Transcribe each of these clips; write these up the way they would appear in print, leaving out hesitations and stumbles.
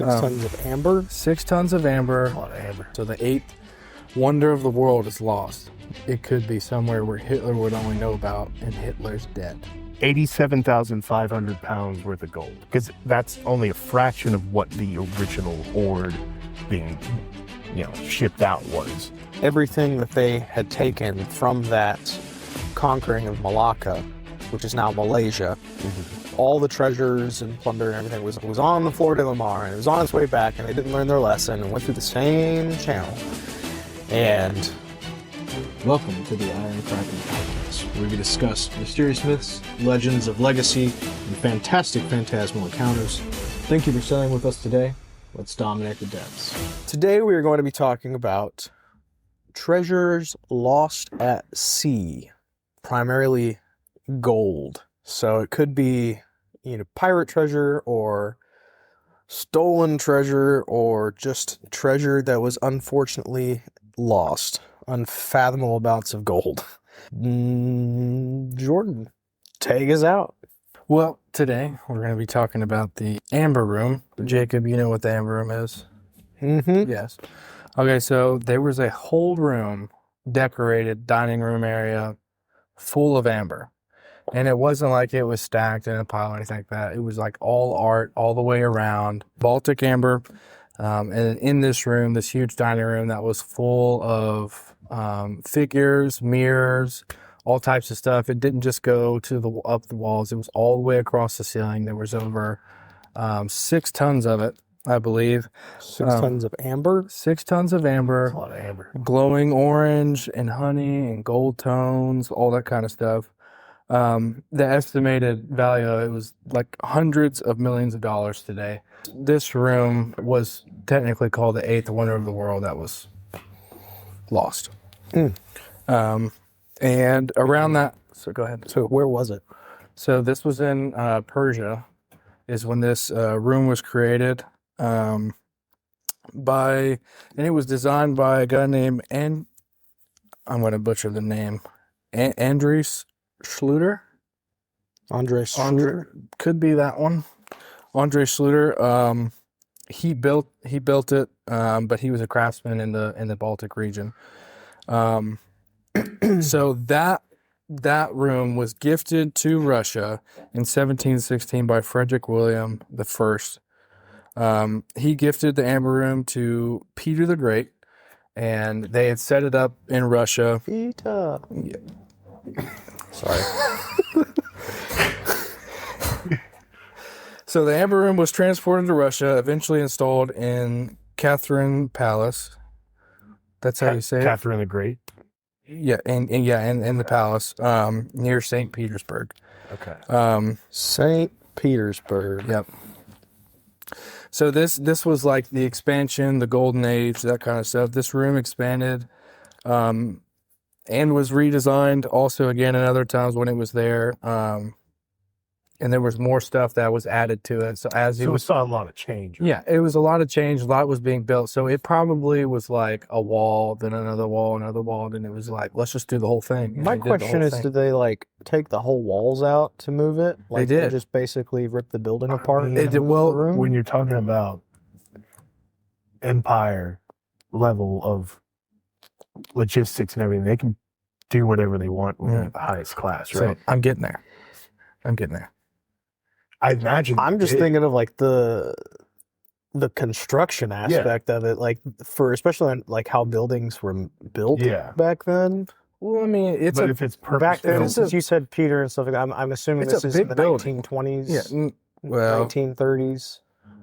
6 tons of amber? 6 tons of amber. A lot of amber. So the 8th wonder of the world is lost. It could be somewhere where Hitler would only know about, and Hitler's dead. 87,500 pounds worth of gold, because that's only a fraction of what the original hoard being, shipped out was. Everything that they had taken from that conquering of Malacca, which is now Malaysia, all the treasures and plunder and everything was on the Fleur de la Mar, and it was on its way back, and they didn't learn their lesson and went through the same channel. And welcome to the Iron Kraken Podcast, where we discuss mysterious myths, legends of legacy, and fantastic phantasmal encounters. Thank you for sailing with us today. Let's dominate the depths. today we are going to be talking about treasures lost at sea, primarily gold. So it could be, pirate treasure or stolen treasure or just treasure that was unfortunately lost. Unfathomable amounts of gold. Jordan, take us out. Well, today we're going to be talking about the Amber Room. Jacob, you know what the Amber Room is? Mm-hmm. Yes. Okay, so there was a whole room, decorated dining room area, full of amber. And it wasn't like it was stacked in a pile or anything like that. It was like all art all the way around. Baltic amber. And in this room, this huge dining room that was full of figures, mirrors, all types of stuff. It didn't just go to up the walls. It was all the way across the ceiling. There was over 6 tons of it, I believe. 6 tons of amber? 6 tons of amber. A lot of amber. Glowing orange and honey and gold tones, all that kind of stuff. The estimated value of it was like hundreds of millions of dollars today. This room was technically called the 8th wonder of the world that was lost. And around that, so go ahead. So where was it? So this was in Persia, is when this room was created and it was designed by a guy named, I'm going to butcher the name, Andries Schluter? Andre Schluter? Could be that one. Andre Schluter. He built it, but he was a craftsman in the Baltic region. So that room was gifted to Russia in 1716 by Frederick William I. He gifted the Amber Room to Peter the Great, and they had set it up in Russia. Peter. Yeah. Sorry. So the Amber Room was transported to Russia, eventually installed in Catherine Palace. That's how you say it? Catherine the Great. Yeah, and the palace near St. Petersburg. Okay. St. Petersburg. Yep. So this was like the expansion, the golden age, that kind of stuff. This room expanded and was redesigned also again in other times when it was there. And there was more stuff that was added to it. So We saw a lot of change. Yeah, it was a lot of change. A lot was being built. So it probably was like a wall, then another wall, then it was like, let's just do the whole thing. And My they did the question whole is, thing. did they take the whole walls out to move it? Like, They did. just basically rip the building apart? They and did. move Well, the room? When you're talking about empire level of logistics and everything, they can do whatever they want with the highest class, right? So I'm getting there. I imagine. I'm just thinking of like the construction aspect of it, like for especially on, like how buildings were built back then. Well, I mean, if it's Back then, purpose-built, since you said Peter and stuff like that, I'm assuming It's this a is in big the building. 1920s, yeah, well, 1930s.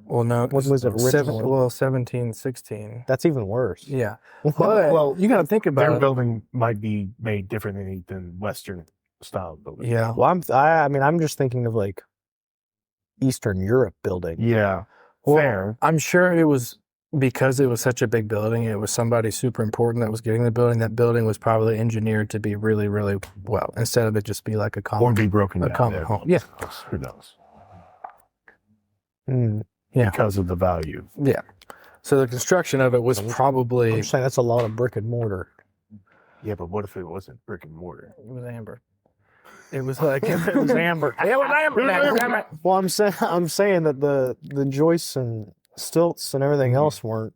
well, no, What was it originally? 1716. That's even worse. Yeah, But well, you got to think about their it. building might be made differently than Western style building. Yeah, well, I'm just thinking of like Eastern Europe building. Yeah. Well, Fair. I'm sure it was because it was such a big building. It was somebody super important that was getting the building. That building was probably engineered to be really, really well, instead of it just be like a Or common, be broken a down. common there. home. Yeah, Who knows? Yeah. Because of the value. yeah. So the construction of it was probably I'm saying that's a lot of brick and mortar. Yeah, but what if it wasn't brick and mortar? it was amber. It was like it was amber. Well, I'm saying that the joists and stilts and everything else weren't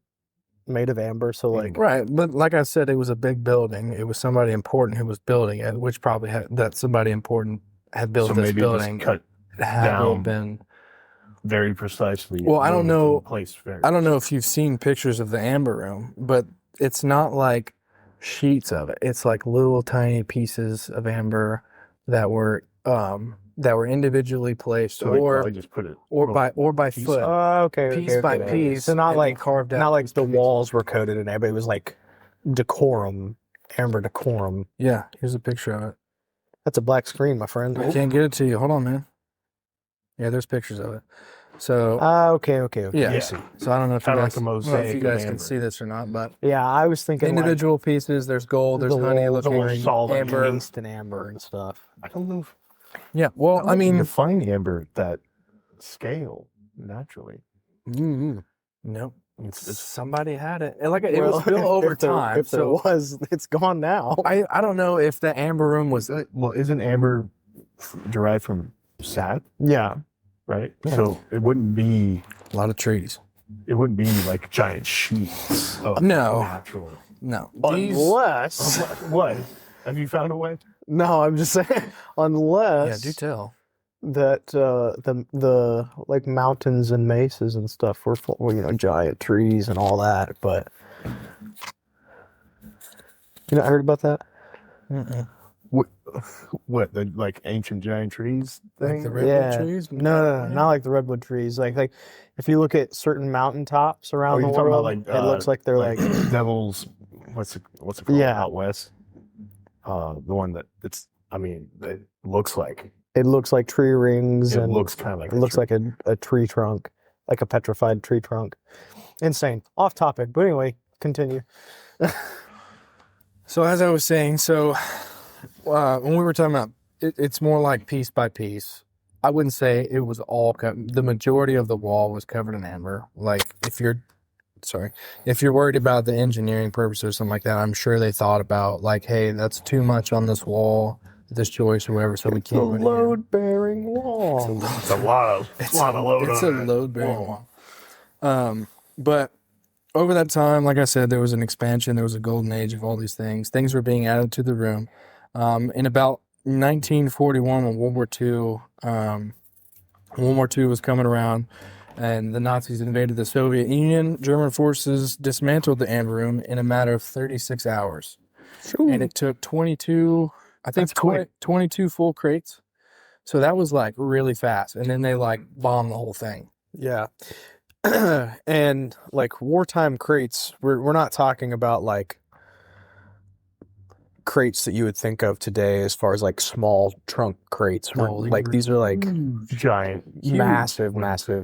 made of amber. So like, Right, but like I said, it was a big building. It was somebody important who was building it, which probably had that somebody important had built So this maybe it was building. cut It had to down. have been. very precisely. Well, I don't know- Place very I don't know if you've seen pictures of the amber room, but it's not like sheets of it. It's like little tiny pieces of amber that were individually placed, So they or probably just put it by piece- foot, okay, piece by okay. piece. So not and like then carved out. not like the walls were coated in amber. It was like decorum, amber decorum. Yeah, here's a picture of it. That's a black screen, my friend. I can't get it to you. Hold on, man. Yeah, there's pictures of it. So Okay. yeah. Yeah. So I don't know if you Kinda guys, like a I don't know if mosaic you of guys can amber. see this or not, but Yeah, I was thinking individual pieces. There's gold. There's the honey walls looking were solid, amber. encased in amber and stuff. I don't know. Yeah. Well, I mean, you find amber at that scale naturally. no. It's Somebody had it. And like it was built over if there, time. If there So was, it's gone now. I don't know if the amber room was. well, isn't amber derived from sap, Yeah. right? Yeah. So it wouldn't be A lot of trees. like giant sheets of No. natural. No. Unless, What? Have you found a way? no, I'm just saying, Yeah, unless do tell. that the like mountains and mesas and stuff were full, well, giant trees and all that. But you not heard about that? Mm-mm. What the like ancient giant trees Like thing? the redwood Yeah. trees? No, not like the redwood trees. Like if you look at certain mountaintops around the you're talking about, world, like, it looks like they're like Devil's. What's it called? Yeah. Out west. The one that it looks like. it looks like tree rings It and looks kind of like. it looks like a tree trunk, like a petrified tree trunk. Insane. Off topic, but anyway, continue. So as I was saying, when we were talking about it's more like piece by piece. I wouldn't say it was all the majority of the wall was covered in amber. Like if you're worried about the engineering purposes or something like that, I'm sure they thought about like, hey, that's too much on this wall, this joist or whatever, so we It's a can't put it here. load-bearing wall. It's a lot of load. It's on a it. load bearing wall. But over that time, like I said, there was an expansion. There was a golden age of all these things. Things were being added to the room. In about 1941, when World War II was coming around, and the Nazis invaded the Soviet Union, German forces dismantled the amber room in a matter of 36 hours, and it took 22. I think That's quick. 22 full crates. So that was like really fast, and then they like bombed the whole thing. Yeah. And like wartime crates, we're not talking about like crates that you would think of today as far as like small trunk crates. No, Like these are like Giant, massive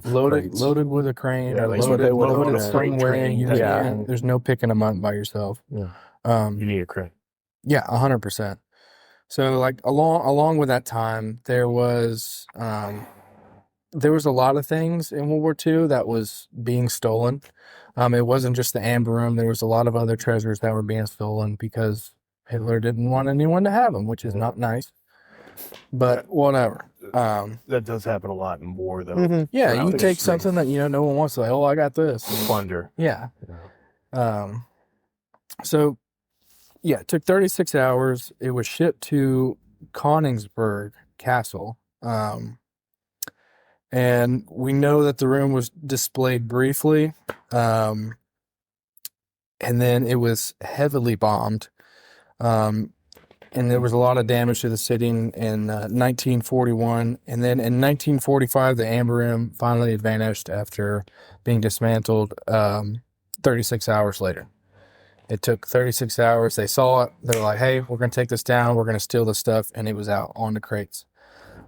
Loaded crates. with a crane, Yeah, or like loaded what they with would a have spring freight weighing. train. Yeah. There's no picking them up by yourself. Yeah. Um, You need a crane. yeah, 100%. So like along with that time, there was a lot of things in World War II that was being stolen. It wasn't just the amber room. There was a lot of other treasures that were being stolen because Hitler didn't want anyone to have them, which is not nice. But whatever. That does happen a lot in war, though. Mhm. Yeah, Throughout you take history. something that no one wants to. Like, oh, I got this. Plunder. Yeah. So, yeah, it took 36 hours. It was shipped to Königsberg Castle. And we know that the room was displayed briefly. And then it was heavily bombed. And there was a lot of damage to the city in 1941. And then in 1945, the amber room finally vanished after being dismantled 36 hours later. It took 36 hours. They saw it. They were like, hey, we're going to take this down. We're going to steal this stuff. And it was out on the crates.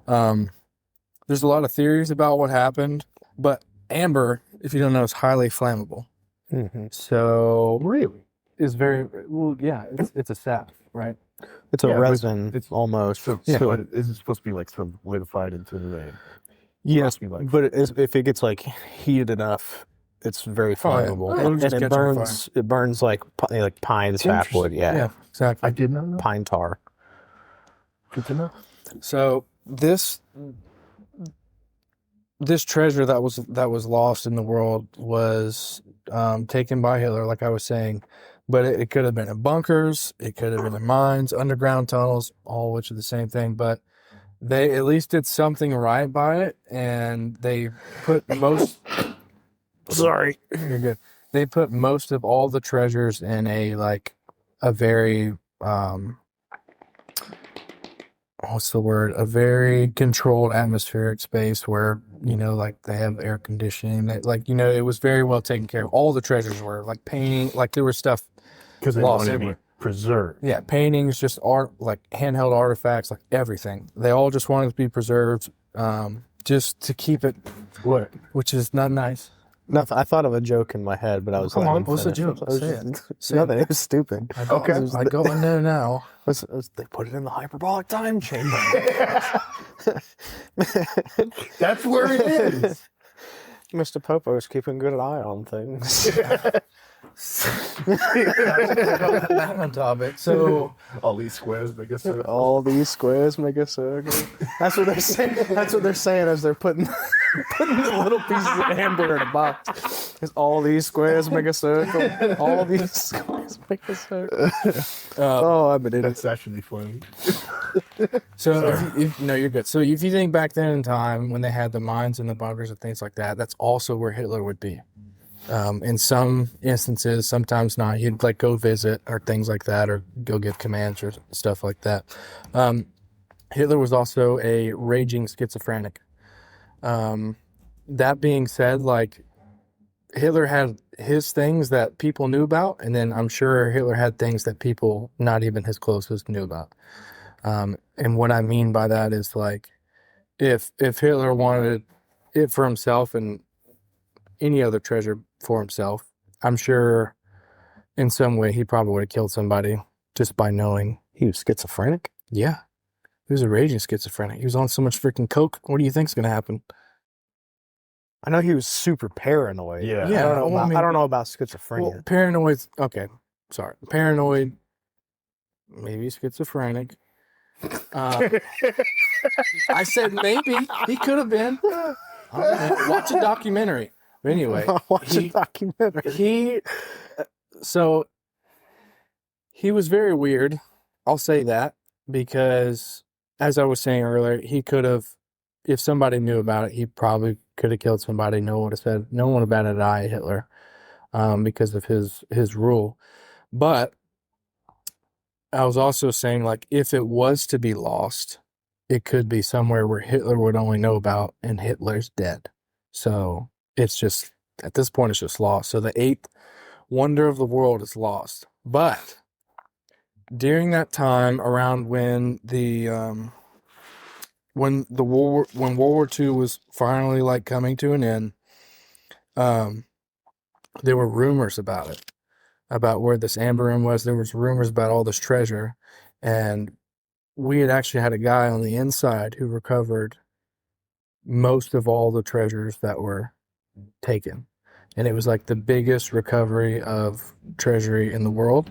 There's a lot of theories about what happened. But amber, if you don't know, is highly flammable. Mm-hmm. So Really? it's very, well, yeah, it's a sap, right? It's a Yeah, but resin it's- almost. So, Yeah. so is it supposed to be like solidified into the? Yes, be like- but if it gets like heated enough, it's very Oh, yeah. flammable, It'll and just it catch on burns. It burns like pine sapwood. Yeah, Exactly. I did not know. pine tar. Good to know. So this this treasure that was lost in the world was taken by Hitler, like I was saying, but it could have been in bunkers, it could have been in mines, underground tunnels, all which are the same thing. But they at least did something right by it, and they put most. Sorry, you're good. They put most of all the treasures in a very what's the word? A very controlled atmospheric space where, like they have air conditioning. It was very well taken care of. All the treasures were like painting, like there was stuff Because they lost wanted to be everywhere. preserved. Yeah, paintings, just art, like handheld artifacts, like everything. They all just wanted to be preserved, just to keep it, What? which is not nice. Nothing. I thought of a joke in my head, but I was Come letting on, him what's the finish. joke? I was Say just- it. Say nothing. it. It was stupid. Okay. I go in there now. They put it in the hyperbolic time chamber. That's where it is. Mr. Popo's keeping good eye on things. Back on topic. So All these squares make a circle. All these squares make a circle. That's what they're saying. That's what they're saying as they're putting the little pieces of amber in a box. Is all these squares make a circle? All these squares make a circle. I'm an idiot. That's actually funny. So no, you're good. So if you think back then in time when they had the mines and the bunkers and things like that, that's also where Hitler would be. In some instances, sometimes not. He'd go visit or things like that, or go give commands or stuff like that. Hitler was also a raging schizophrenic. That being said, Hitler had his things that people knew about, and then I'm sure Hitler had things that people not even his closest knew about. And what I mean by that is if Hitler wanted it for himself and any other treasure for himself, I'm sure in some way he probably would have killed somebody just by knowing. He was schizophrenic? Yeah. He was a raging schizophrenic. He was on so much freaking coke. What do you think's going to happen? I know he was super paranoid. Yeah. I don't know, well, about, I don't know about schizophrenia. Well, paranoid. Okay. Sorry. Paranoid. Maybe schizophrenic. I said maybe. He could have been. Watch a documentary. But anyway, Watch a documentary. He was very weird. I'll say that because, as I was saying earlier, he could have, if somebody knew about it, he probably could have killed somebody. No one would have said, no one would have batted an eye at Hitler, because of his rule. But I was also saying, if it was to be lost, it could be somewhere where Hitler would only know about, and Hitler's dead. So it's just, at this point, it's just lost. So the eighth wonder of the world is lost. But during that time, around when when World War II was finally coming to an end, there were rumors about it, about where this amber room was. There was rumors about all this treasure, and we had actually had a guy on the inside who recovered most of all the treasures that were taken. And it was the biggest recovery of treasury in the world.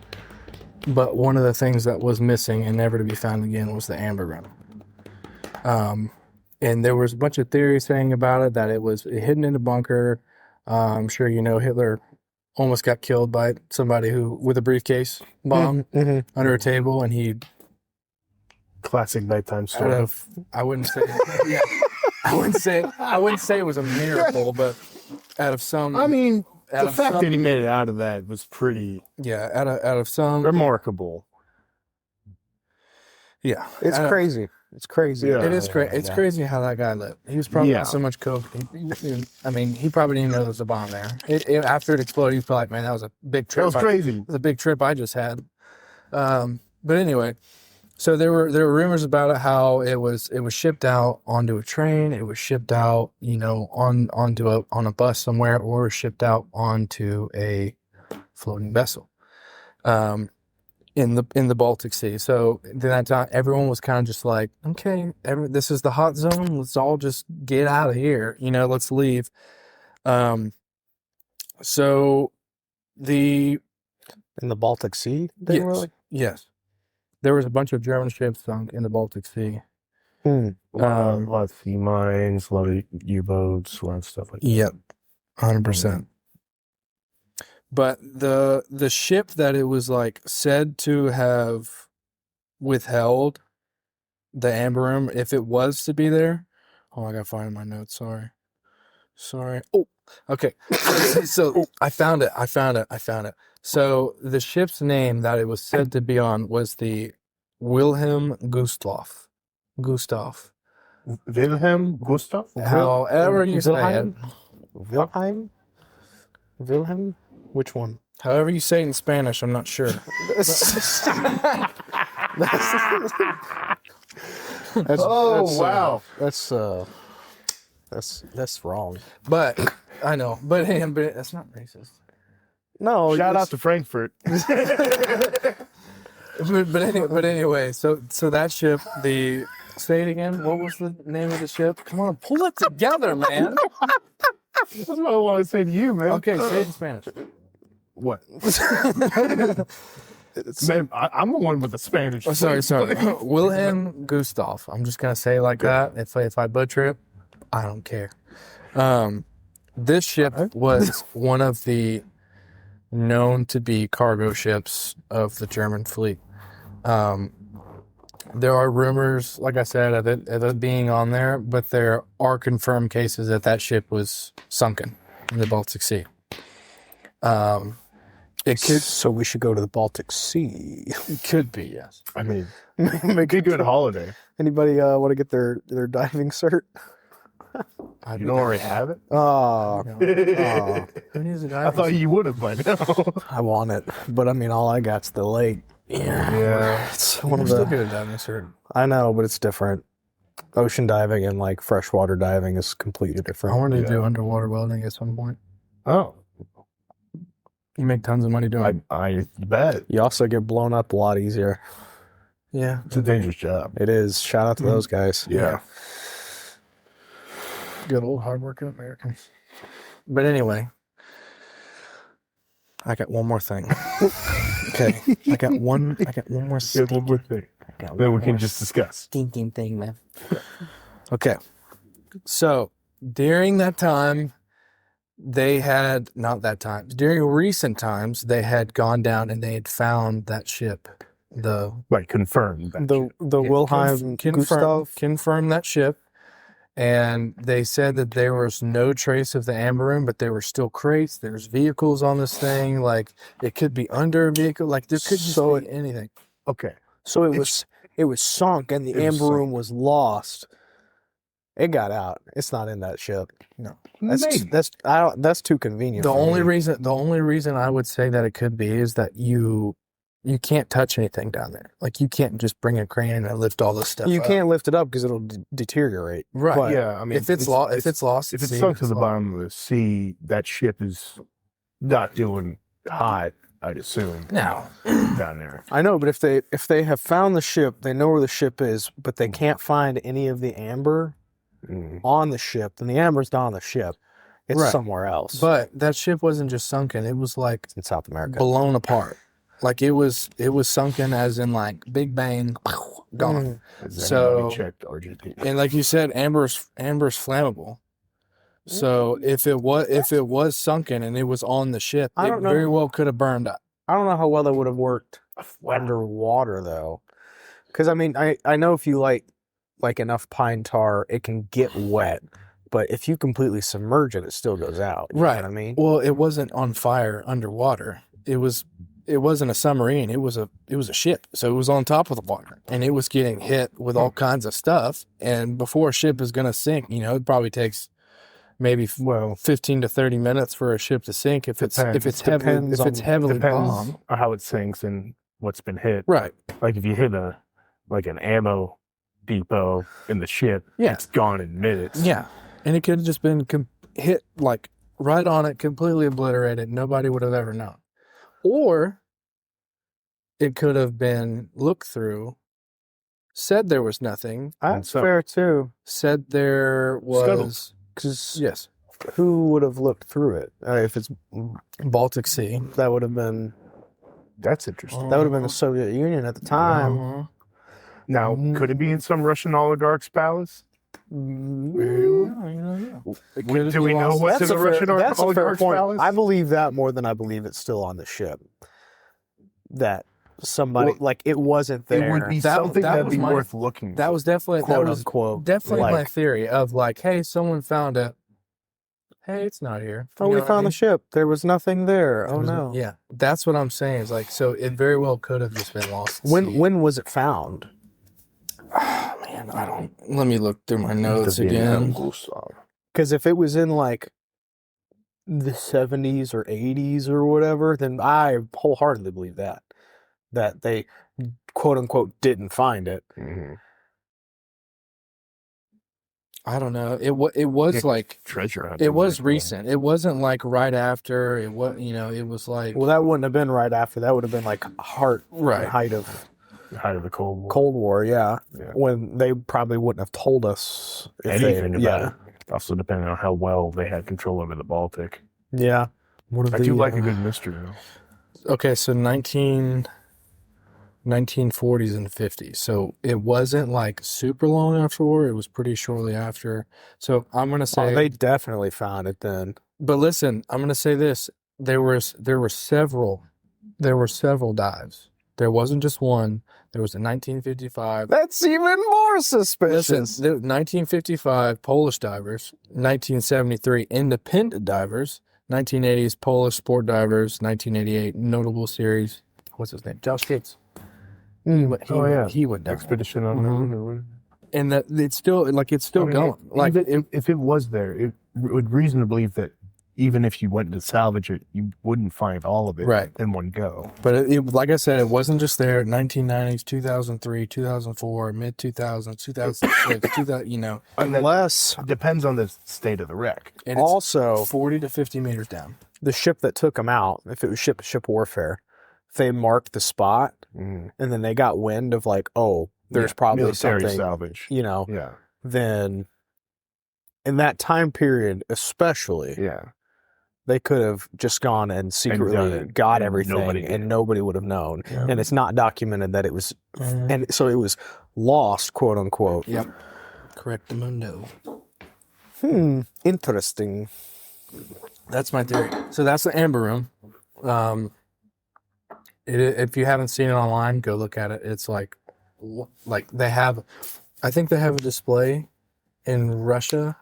But one of the things that was missing and never to be found again was the amber room. And there was a bunch of theories saying about it, that it was hidden in a bunker. I'm sure Hitler almost got killed by somebody with a briefcase bomb under a table, and he Classic nighttime story. I wouldn't say yeah, I wouldn't say it was a miracle, but out of some The fact that he made it out of that was pretty out of some remarkable. yeah. It's crazy. It's crazy. Yeah. It is crazy. It's crazy how that guy lived. He was probably on so much coke. He probably didn't know there was a bomb there. After it exploded, he was probably man, that was a big trip. That was crazy. It was a big trip I just had. But anyway, so there were rumors about it, how it was shipped out onto a train. It was shipped out, on a bus somewhere, or shipped out onto a floating vessel. In the Baltic Sea. So at that time, everyone was kind of just okay, this is the hot zone. Let's all just get out of here. Let's leave. So in the Baltic Sea? Yes. There was a bunch of German ships sunk in the Baltic Sea. Hmm. A lot of sea mines, a lot of U-boats, a lot of stuff like that. Yep, 100%. But the ship that it was like said to have withheld the amber room, if it was to be there, oh, I gotta find my notes. Sorry. Oh, okay. So I found it. So the ship's name that it was said to be on was the Wilhelm Gustloff. Gustav. Wilhelm Gustav? However you say it. Wilhelm? Wilhelm? Which one? However you say it in Spanish, I'm not sure. Wow. That's wrong. But I know. But that's not racist. No, Shout out to Frankfurt. But anyway, so that ship, say it again. What was the name of the ship? Come on, pull it together, man. That's what I want to say to you, man. Okay, say it in Spanish. What? Man, I'm the one with the Spanish. Oh, sorry. Wilhelm Gustav. I'm just gonna say it like that. If I butcher it, I don't care. This ship was one of the known to be cargo ships of the German fleet. There are rumors, like I said, of it being on there, but there are confirmed cases that ship was sunken in the Baltic Sea. It could. So we should go to the Baltic Sea. It could be, yes. I mean, Make a good holiday. Anybody want to get their diving cert? You don't already have it? Oh, Who needs a I thought you would have by now. I want it, but I mean, all I got's the lake. Yeah. It's one I'm of still the. good at diving cert. I know, but it's different. Ocean diving and like freshwater diving is completely I different. wanted to do underwater welding at some point. Oh, You make tons of money doing it. I bet. You also get blown up a lot easier. Yeah. It's a dangerous job. It is. Shout out to those guys. Yeah. Good old hardworking Americans. But anyway, I got one more thing. Okay, I got one more Yeah, one more thing. Then we can just discuss. stinking thing, man. Okay, so during that time, during recent times, they had gone down and they had found that ship. Right, confirmed. The Wilhelm Gustav. Confirmed that ship. And they said that there was no trace of the amber room, but there were still crates. There's vehicles on this thing. Like, it could be under a vehicle. Like, there could just be anything. Okay. So it was sunk and the amber room was lost. It got out. It's not in that ship. No. That's too convenient. The for only me. reason I would say that it could be is that you can't touch anything down there. Like, you can't just bring a crane and lift all this stuff You up. can't lift it up because it'll deteriorate. Right. But Yeah, I mean, If it's lost, if it's sea, sunk to the lost. bottom of the sea, that ship is not doing hot, I'd assume, No. down there. I know, but if they have found the ship, they know where the ship is, but they can't find any of the amber on the ship, then the amber's not on the ship. It's Right. somewhere else. But that ship wasn't just sunken. It was like in South America. blown apart. Like, it was sunken as in like Big Bang, gone. So- checked Argentina. And like you said, amber's flammable. So if it was sunken and it was on the ship, I it don't know. very well could have burned up. I don't know how well that would have worked underwater though. Because I mean, I know if you light like enough pine tar, it can get wet. But if you completely submerge it, it still goes out. You know what I mean? Well, it wasn't on fire underwater. It wasn't a submarine. It was a ship. So it was on top of the water and it was getting hit with all kinds of stuff. And before a ship is going to sink, it probably takes maybe 15 to 30 minutes for a ship to sink if it's heavily bombed. on how it sinks and what's been hit. Right. Like if you hit an ammo depot in the ship, Yeah. it's gone in minutes. Yeah. And it could have just been hit like right on it, completely obliterated. Nobody would have ever known. Or it could have been looked through, said there was nothing, That's so- fair too. said there was. Because Yes. who would have looked through it? If it's Baltic Sea. that would have been That's interesting. the Soviet Union at the time. Now, could it be in some Russian oligarch's palace? Very well, you don't know. It could Do we be know lost- what's in the Russian that's a fair oligarch's point. palace? I believe that more than I believe it's still on the ship. That somebody like it wasn't there. It would be That- something that that'd was be my- worth looking. That was definitely quote that was unquote. definitely like, my theory of like, hey, someone found it. Hey, it's not here. oh, You we know what I found mean? the ship. There was nothing there. There Oh was- no. Yeah, that's what I'm saying. Is like, so it very well could have just been lost. at sea. When was it found? Oh, man, I don't. Let me look through my notes The Vietnam again. Gustav. Because if it was in like the 70s or 80s or whatever, then I wholeheartedly believe that they quote unquote didn't find it. Mm-hmm. I don't know. It was Yeah, like Treasure hunt. it was recent. It wasn't like right after. It was it was like Well, that wouldn't have been right after. That would have been like right. height of Height of the Cold War. Cold War. Yeah, Yeah. when they probably wouldn't have told us if Anything they, about it. Also depending on how well they had control over the Baltic. Yeah. One of I do like a good mystery though. Okay, so 1940s and 50s. So it wasn't like super long after war. It was pretty shortly after. So I'm gonna say, they definitely found it then. but listen, I'm gonna say this: there were several dives. There wasn't just one. There was a 1955. That's even more suspicious. Listen, there 1955 Polish divers, 1973 independent divers, 1980s Polish sport divers, 1988 notable series. What's his name? Josh Gates. He went down. Expedition on Mhm. or whatever. And that it's still I mean, going. Like if it was there, it would reason to believe that even if you went to salvage it, you wouldn't find all of it Right. in one go. but like I said, it wasn't just there. 1990s, 2003, 2004, mid 2000s, 2006, 2000. Unless Depends on the state of the wreck. And it's also 40 to 50 meters down. the ship that took them out, if it was ship warfare, they marked the spot Mm. and then they got wind of like, oh, there's probably Military something, salvage. then Yeah. in that time period, especially, Yeah. they could have just gone and secretly done it, got and everything nobody did. and nobody would have known. Yeah. And it's not documented that it was, and so it was lost, quote unquote. Yep. Correct, Mundo. Interesting. That's my theory. So that's the Amber Room. If you haven't seen it online, go look at it. It's like they have, I think they have a display in Russia.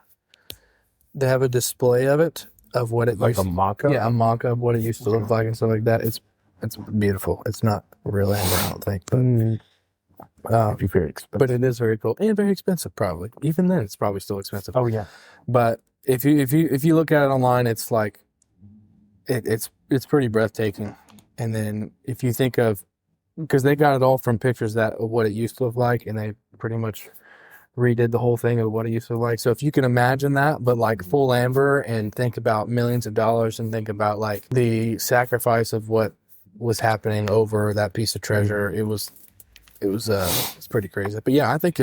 They have a display of it, of what it Like used, a mock-up? yeah, a mock-up, what it used to look like and stuff like that. It's beautiful. It's not real amber, I don't think, but It'd be very expensive. but it is very cool and very expensive. Probably even then, it's probably still expensive. Oh yeah. But if you look at it online, it's like it's pretty breathtaking. And then if you think of, because they got it all from pictures of what it used to look like, and they pretty much redid the whole thing of what it used to look like. So if you can imagine that, but like full amber, and think about millions of dollars, and think about like the sacrifice of what was happening over that piece of treasure, it's pretty crazy. But yeah, I think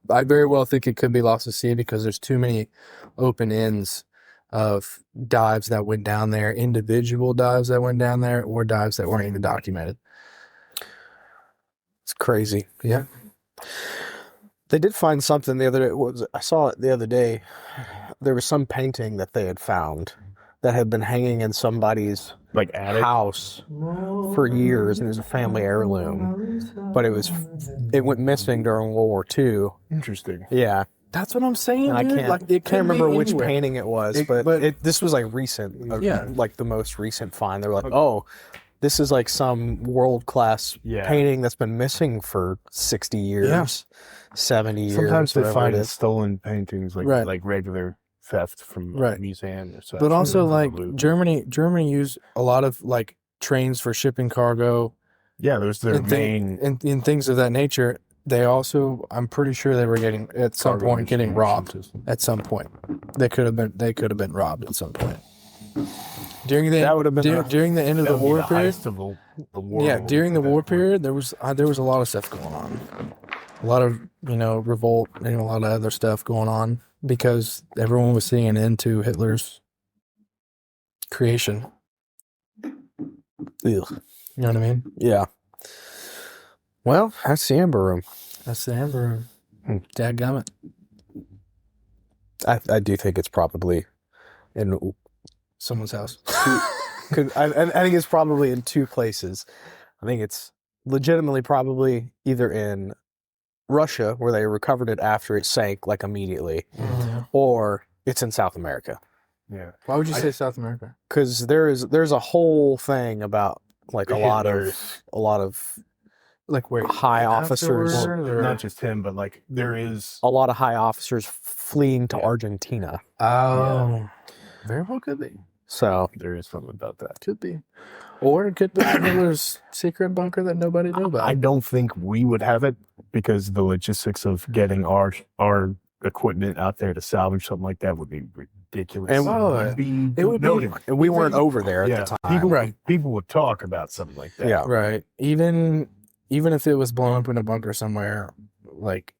I very well think it could be lost at sea because there's too many open ends of dives that went down there, individual dives that went down there, or dives that weren't even documented. It's crazy. Yeah. They did find something the other day. I saw it the other day. There was some painting that they had found that had been hanging in somebody's Like attic. house for years, and it was a family heirloom. But it went missing during World War II. Interesting. Yeah, That's what I'm saying. and I dude. can't Like, it can't could be remember which anywhere. painting it was, but this was like recent. Yeah. Like the most recent find. They were like, oh, this is like some world class Yeah. painting that's been missing for 60 years, 70 years. Sometimes they whatever find it is. stolen paintings, like Right. like regular theft from Right. a museum or such. But also, like Loot. Germany used a lot of like trains for shipping cargo Yeah, there's their and, main and things of that nature. They also, I'm pretty sure they were getting at some cargo point getting distribution robbed. system. At some point, they could have been robbed at some point. During the That would have been during the end of That the would be war the period. highest of the war. Yeah, during the at that war point. period, there was a lot of stuff going on. A lot of revolt and a lot of other stuff going on because everyone was seeing an end to Hitler's creation. Ugh. You know what I mean? Yeah. Well, that's the Amber Room. That's the amber room. Dadgummit. I do think it's probably in Someone's house. I think it's probably in two places. I think it's legitimately probably either in Russia, where they recovered it after it sank, like immediately, or it's in South America. Yeah. Why would you say South America? Because there's a whole thing about like a lot of Like where high officers, afterwards, or- Not just him, but like there is. a lot of high officers fleeing to Argentina. Oh, very well could be. So There is something about that. Could be. Or it could be Hitler's secret bunker that nobody knew about. I don't think we would have it because the logistics of getting our equipment out there to salvage something like that would be ridiculous. And it would be- and we weren't over there at the time. People would talk about something like that. Yeah. Right. Even if it was blown up in a bunker somewhere, like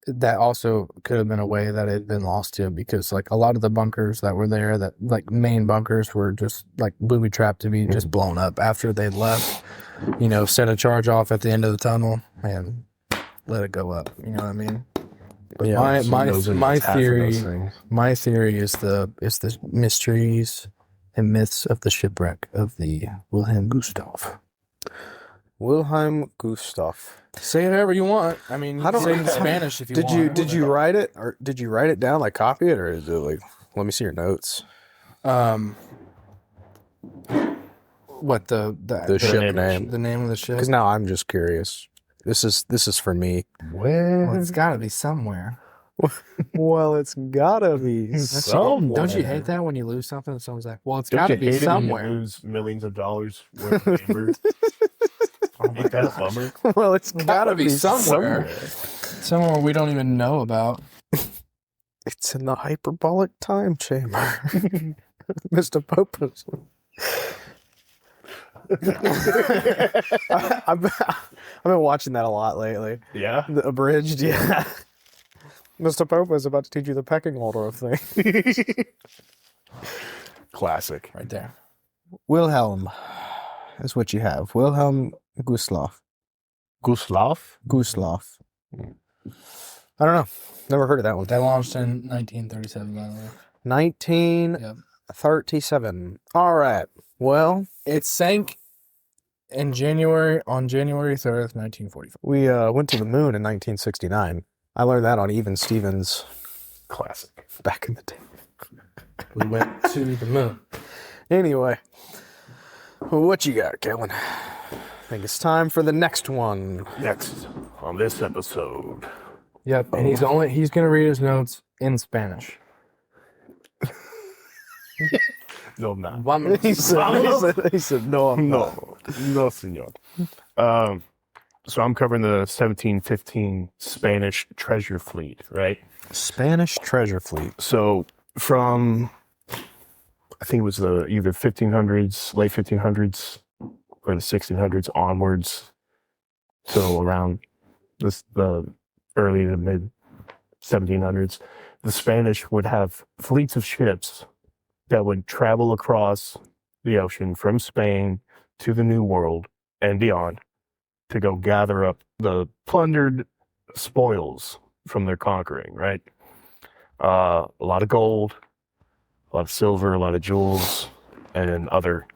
that also could have been a way that it had been lost to, because like a lot of the bunkers that were there, that like main bunkers, were just like booby trapped to be just blown up after they'd left. You know, set a charge off at the end of the tunnel and let it go up. You know what I mean? But Yeah, my theory is the mysteries and myths of the shipwreck of the Wilhelm Gustave. Wilhelm Gustave. Say it however you want. I mean, you I can don't- say it in Spanish if you want. Did you write it, or did you write it down, like copy it, or is it like, let me see your notes? What the ship name? The name of the ship? Because now I'm just curious. This is for me. Well, it's got to be somewhere. Well, it's gotta be somewhere. Don't you hate that when you lose something and someone's like, well, it's Don't got to you be hate it when you somewhere. lose millions of dollars worth of amber? Ain't that a bummer? Well, it's Gotta be somewhere. Somewhere we don't even know about. It's in the hyperbolic time chamber, Mr. Popus. I've been watching that a lot lately. Yeah. The abridged, yeah. Mr. Popa is about to teach you the pecking order of things. Classic. Right there. Wilhelm is what you have. Wilhelm Gustave. Gustav? Gustave. I don't know. Never heard of that one. They launched in 1937, by the way. 1937. All right. Well, It sank on January 3rd, 1945. we went to the moon in 1969. I learned that on Even Stevens Classic. back in the day. We went to the moon. Anyway, what you got, Kellen? I think it's time for the next one. Next on this episode. Yep, and he's gonna read his notes in Spanish. No, I'm not. He said, no, I'm not. No, senor. So I'm covering the 1715 Spanish treasure fleet, right? Spanish treasure fleet. So from, I think it was the either 1500s, late 1500s, or the 1600s onwards, so around the early to mid 1700s, the Spanish would have fleets of ships that would travel across the ocean from Spain to the New World and beyond to go gather up the plundered spoils from their conquering, right? A lot of gold, a lot of silver, a lot of jewels, and other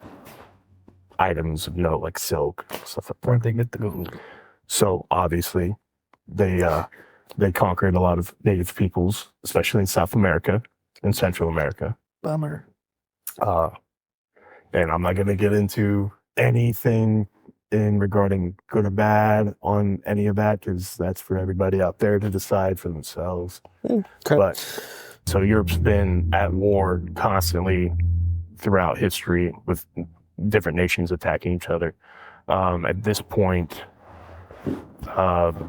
items of note like silk, stuff like that. Where'd they get the gold? So obviously, they conquered a lot of native peoples, especially in South America and Central America. Bummer. And I'm not going to get into anything in regarding good or bad on any of that, because that's for everybody out there to decide for themselves. Okay. But so Europe's been at war constantly throughout history with different nations attacking each other. At this point,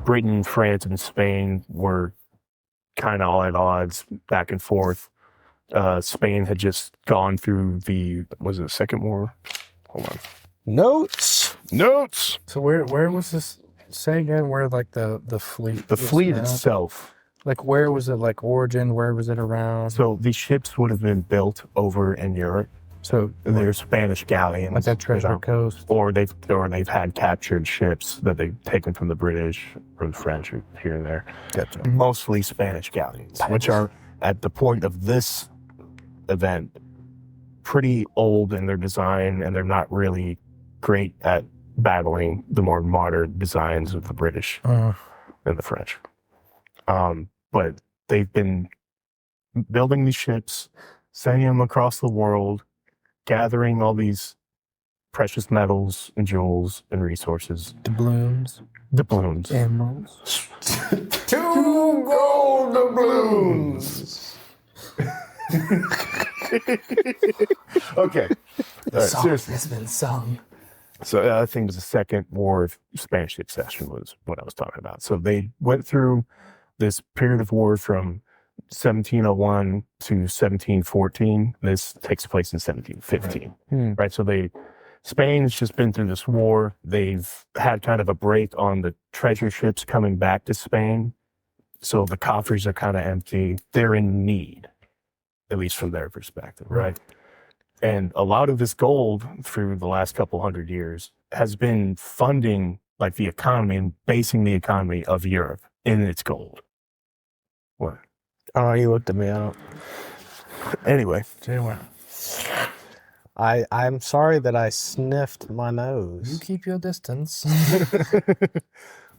Britain, France, and Spain were kind of all at odds back and forth. Spain had just gone through was it the Second War? Hold on. Notes. So where was this? Say again. Where like the fleet? The was fleet now? itself. Like where was it? Like origin? Where was it around? So these ships would have been built over in Europe. So They're Spanish galleons. like that Treasure you know, Coast. or they've had captured ships that they've taken from the British or the French or here and there. Gotcha. Mostly Spanish galleons, which are at the point of this event pretty old in their design, and they're not really great at battling the more modern designs of the British and the French. But they've been building these ships, sending them across the world, gathering all these precious metals and jewels and resources. Doubloons. Doubloons. Emeralds. 2 gold doubloons. Okay. All right, seriously. has been sung. So I think it was the Second War of Spanish Succession was what I was talking about. So they went through this period of war from 1701 to 1714. This takes place in 1715, right? So Spain's just been through this war. They've had kind of a break on the treasure ships coming back to Spain. So the coffers are kind of empty. They're in need, at least from their perspective, right? And a lot of this gold through the last couple hundred years has been funding like the economy and basing the economy of Europe in its gold. What? Oh, you looked at me. I don't. Anyway, I'm sorry that I sniffed my You nose. keep your distance.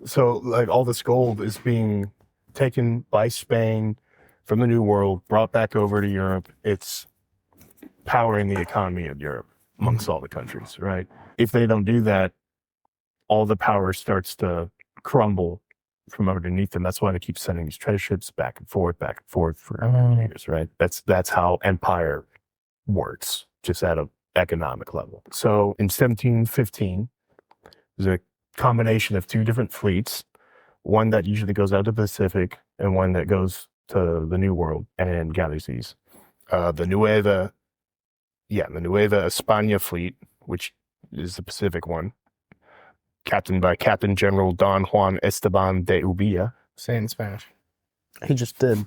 so like all this gold is being taken by Spain from the New World, brought back over to Europe. It's powering the economy of Europe amongst all the countries, right? If they don't do that, all the power starts to crumble from underneath them. That's why they keep sending these treasure ships back and forth for years, right? That's how empire works, just at an economic level. So in 1715, there's a combination of 2 different fleets, one that usually goes out to the Pacific and one that goes to the New World and gathers these. The Nueva España fleet, which is the Pacific one, captained by Captain General Don Juan Esteban de Ubilla. Say it in Spanish. He just did.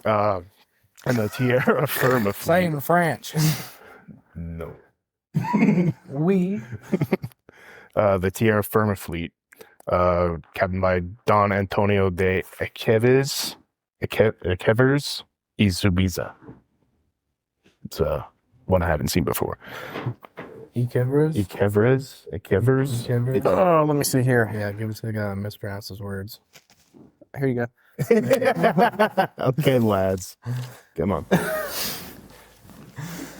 And the Tierra Firma Say it fleet. in French. No. We. The Tierra Firma fleet, captained by Don Antonio de Echeves y Zubiza. It's one I haven't seen before. Echever's? Echeves. Oh, let me see here. Yeah, give it to the guy that mispronounces words. Here you go. Okay, lads. Come on.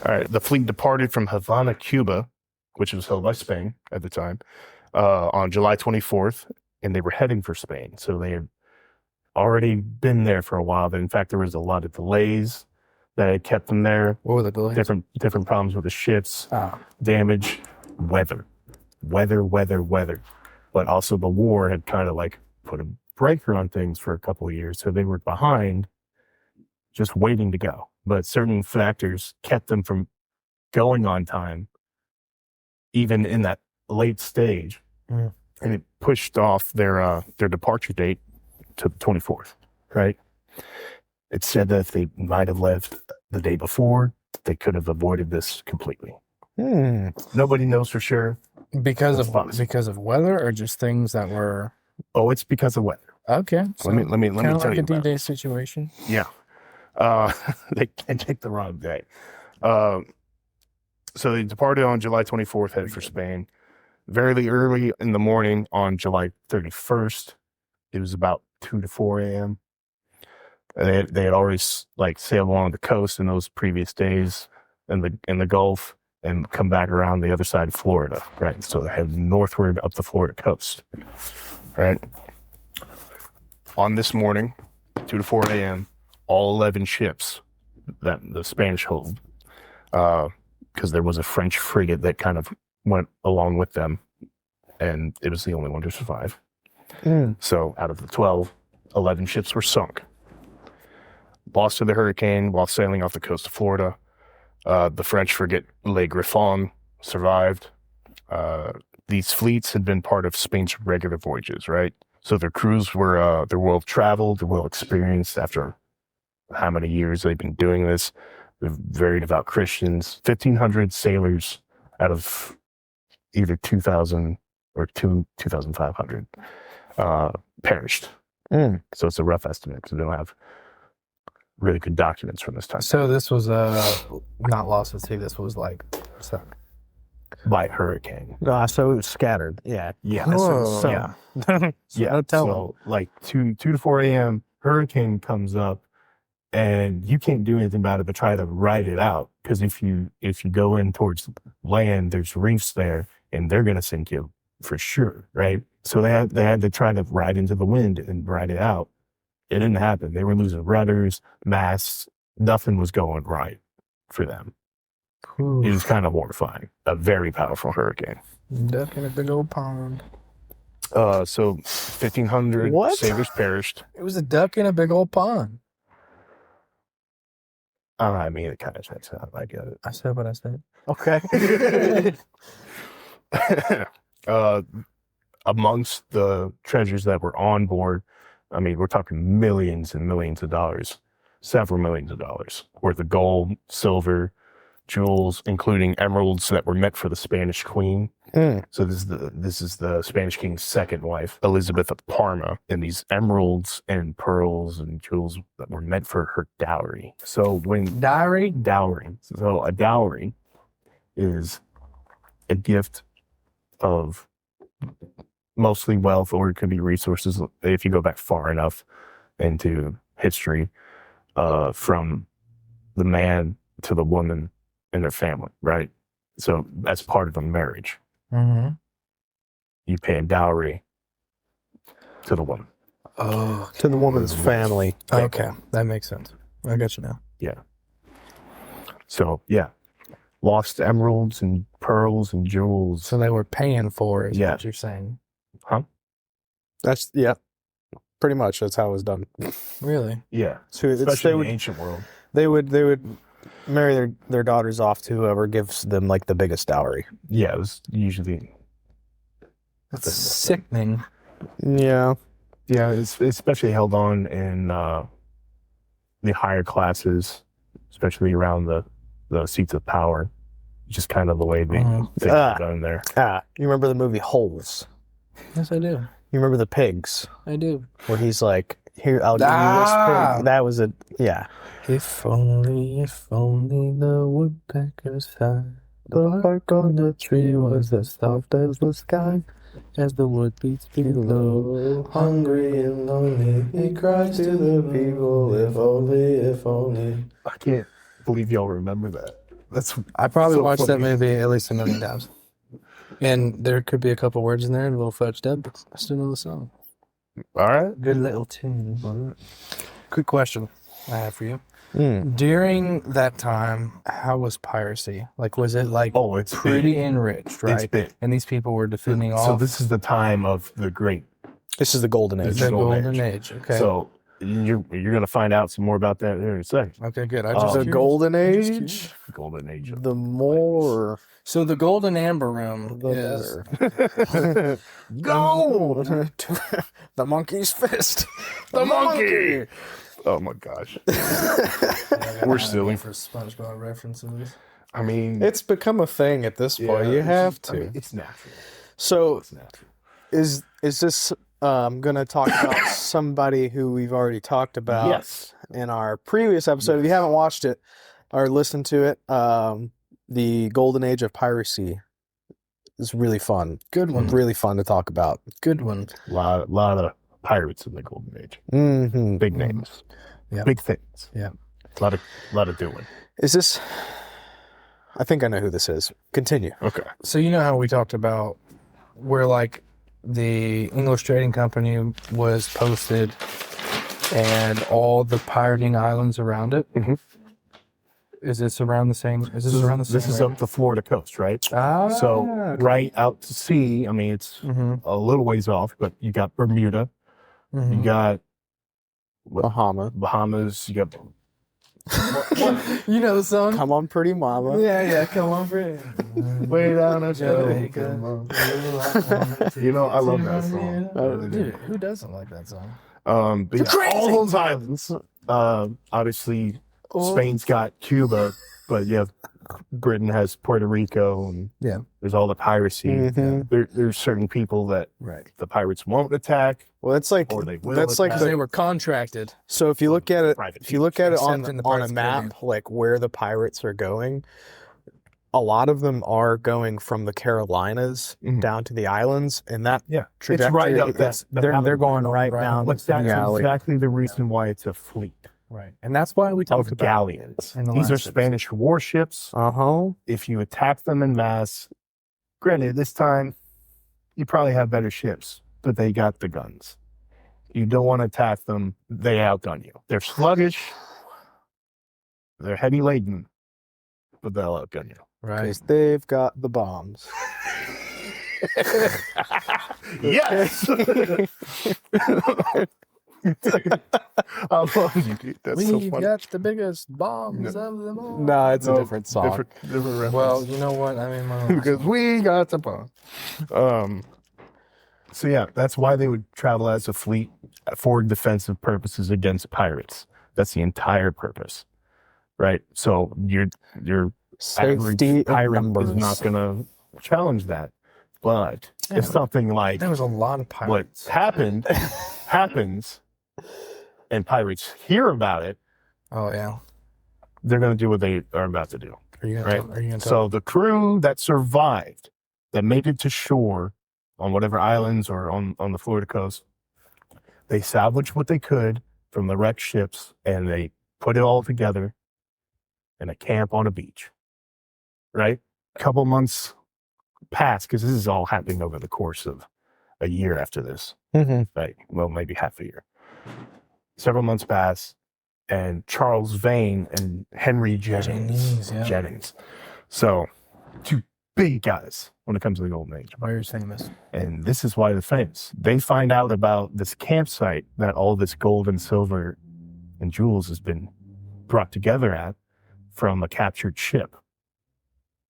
All right. The fleet departed from Havana, Cuba, which was held by Spain at the time, on July 24th, and they were heading for Spain. So they had already been there for a while. But in fact, there was a lot of delays that had kept them there. What were the delays? Different problems with the ships, Oh. damage, weather. But also the war had kind of like put a breaker on things for a couple of years. So they were behind, just waiting to go. But certain factors kept them from going on time, even in that late stage. Mm. And it pushed off their departure date to the 24th, right? It said that if they might have left the day before, they could have avoided this completely. Nobody knows for sure. Because That's of possible. because of weather or just things that were Oh, it's because of weather. okay. So Let me kind of tell like you a about it. D-Day situation. Yeah. They can't take the wrong day. So they departed on July 24th, headed for Spain. Very early in the morning on July 31st, it was about 2 to 4 a.m. They had already like sailed along the coast in those previous days in the Gulf and come back around the other side of Florida, right? So they head northward up the Florida coast, right? On this morning, 2 to 4 a.m., all 11 ships that the Spanish hold, because there was a French frigate that kind of went along with them, and it was the only one to survive. So out of the 12, 11 ships were sunk. Lost to the hurricane while sailing off the coast of Florida. The French frigate Le Griffon survived. These fleets had been part of Spain's regular voyages, right? So their crews were they're well traveled, they're well experienced after how many years they've been doing this. They're very devout Christians. 1,500 sailors out of either 2,000 or 2,500 perished. So it's a rough estimate because they don't have really good documents from this time. So this was not lost at sea. This was like sunk by hurricane. So it was scattered. Yeah. Yeah. So, Yeah. yeah. Yeah. So like 2 to 4 a.m. hurricane comes up, and you can't do anything about it but try to ride it out. Because if you go in towards land, there's reefs there, and they're gonna sink you for sure, right? So they had to try to ride into the wind and ride it out. It didn't happen. They were losing rudders, masts. Nothing was going right for them. It was kind of horrifying. A very powerful hurricane. Duck in a big old pond. So 1,500 What? sailors perished. It was a duck in a big old pond. I mean, it kind of checks out. I get it. I said what I said. Okay. Amongst the treasures that were on board, I mean, we're talking millions and millions of dollars, several millions of dollars worth of gold, silver, jewels, including emeralds that were meant for the Spanish queen. So this is the Spanish king's second wife, Elizabeth of Parma, and these emeralds and pearls and jewels that were meant for her dowry. So Dowry? Dowry. So a dowry is a gift of mostly wealth, or it could be resources if you go back far enough into history, from the man to the woman and their family, right? So that's part of a marriage. Mm-hmm. You pay a dowry to the woman. Oh, To the woman's family. okay. That makes sense. I got you now. Yeah. So yeah, lost emeralds and pearls and jewels. So they were paying for it, is Yeah. what you're saying. Huh? That's, yeah. Pretty much. That's how it was done. Really? Yeah. So Especially they in would the ancient world. they would marry their daughters off to whoever gives them like the biggest dowry. Yeah, it was usually. That's sickening. Yeah. Yeah, it's especially held on in the higher classes, especially around the seats of power. Just kind of the way things are done there. You remember the movie Holes? Yes, I do. You remember the pigs? I do. Where he's like, here, I'll give you this pig. That was it. Yeah. If only the woodpeckers sang. The bark on the tree was as soft as the sky. As the wood beats below, hungry and lonely, he cries to the people, if only, if only. I can't believe y'all remember that. That's I probably so watched that funny. movie at least a million times. And there could be a couple words in there, a little fudged up, but I still know the song. All right. Good little tune. Quick question I have for you. Mm. During that time, how was piracy? Like, was it like Oh, it's pretty big. right? It's big. And these people were defending So off this is the time of the great. This is the golden age. the Golden golden age. Okay. So you're gonna find out some more about that here in a second. Okay, good. I Oh, just The I'm golden just age. Golden age. Of The more So the golden amber room the is better. Gold. The monkey's fist. The monkey. Oh my gosh. We're silly. for SpongeBob references. I mean, It's become a thing at this point. You it's have just- I to. mean, it's natural. So It's natural. is this gonna talk about somebody who we've already talked about Yes. in our previous episode? If you haven't watched it or listened to it, the golden age of piracy is really fun. Good one. Really fun to talk about. Good one. A lot of pirates in the golden age. Mm-hmm. Big names. Yeah. Big things. Yeah. A lot of doing. Is this? I think I know who this is. Continue. Okay. So you know how we talked about where like the English trading company was posted and all the pirating islands around it? Mhm. Is this around the same? Is this around the same? This is up the Florida coast, right? Ah, So right out to sea. I mean, it's Mm-hmm, a little ways off, but you got Bermuda, you got Bahamas, you got You know the song? Come on, pretty mama. Yeah, come on, Fred. way down a Jamaica. You know, I love that song. I really do. Dude, who doesn't like that song? But yeah, all those islands, Obviously, Spain's got Cuba, but yeah, Britain has Puerto Rico, and Yeah. there's all the piracy. Mhm. There's certain people that Right. the pirates won't attack, Well, it's like or they will. that's like attack. They were contracted. so if you look at it, Private if you look at it on Except in the on a Pirates of the map, Caribbean. like where the pirates are going, a lot of them are going from the Carolinas Mhm. down to the islands, and that Yeah, trajectory, it's right up they're going right down But the that's galley. exactly the reason why it's a fleet Right. And that's why we talked of about galleons. in the These are last episode. Spanish warships. Uh-huh. If you attack them in mass, granted, this time you probably have better ships, but they got the guns. You don't want to attack them. They outgun you. They're sluggish. They're heavy laden, but they'll outgun you. Right. Because they've got the bombs. Yes. I love you, dude. That's so We've funny. got the biggest bombs of them all. No, it's a No, different song. different reference. Well, you know what? I mean, because we got the bomb. So yeah, that's why they would travel as a fleet for defensive purposes against pirates. That's the entire purpose, right? So your Safety average of pirate numbers. is not going to challenge that. But if something like there was a lot of what pirates. happened happens, and pirates hear about it, Oh yeah. they're going to do what they are about to do. Are you gonna Right. tell, are you gonna tell? So the crew that survived, that made it to shore on whatever islands or on the Florida coast, they salvaged what they could from the wrecked ships and they put it all together in a camp on a beach. Right? A couple months passed, because this is all happening over the course of a year after this. Mhm. Right? Well, maybe half a year. Several months pass, and Charles Vane and Henry Jennings, yeah. Jennings. So, two big guys when it comes to the Golden Age. Why are you saying this? And this is why they're famous. They find out about this campsite that all this gold and silver and jewels has been brought together at from a captured ship.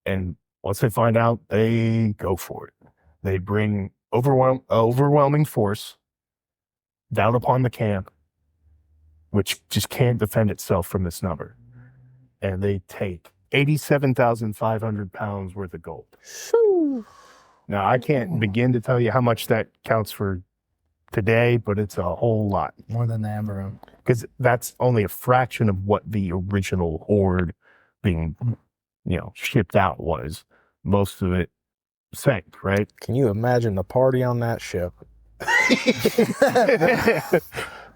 And once they find out, they go for it. They bring overwhelming force down upon the camp, which just can't defend itself from this number. And they take 87,500 pounds worth of gold. Now, I can't begin to tell you how much that counts for today, but it's a whole lot. More than the Amber Room. Because that's only a fraction of what the original hoard being, shipped out was. Most of it sank, right? Can you imagine the party on that ship?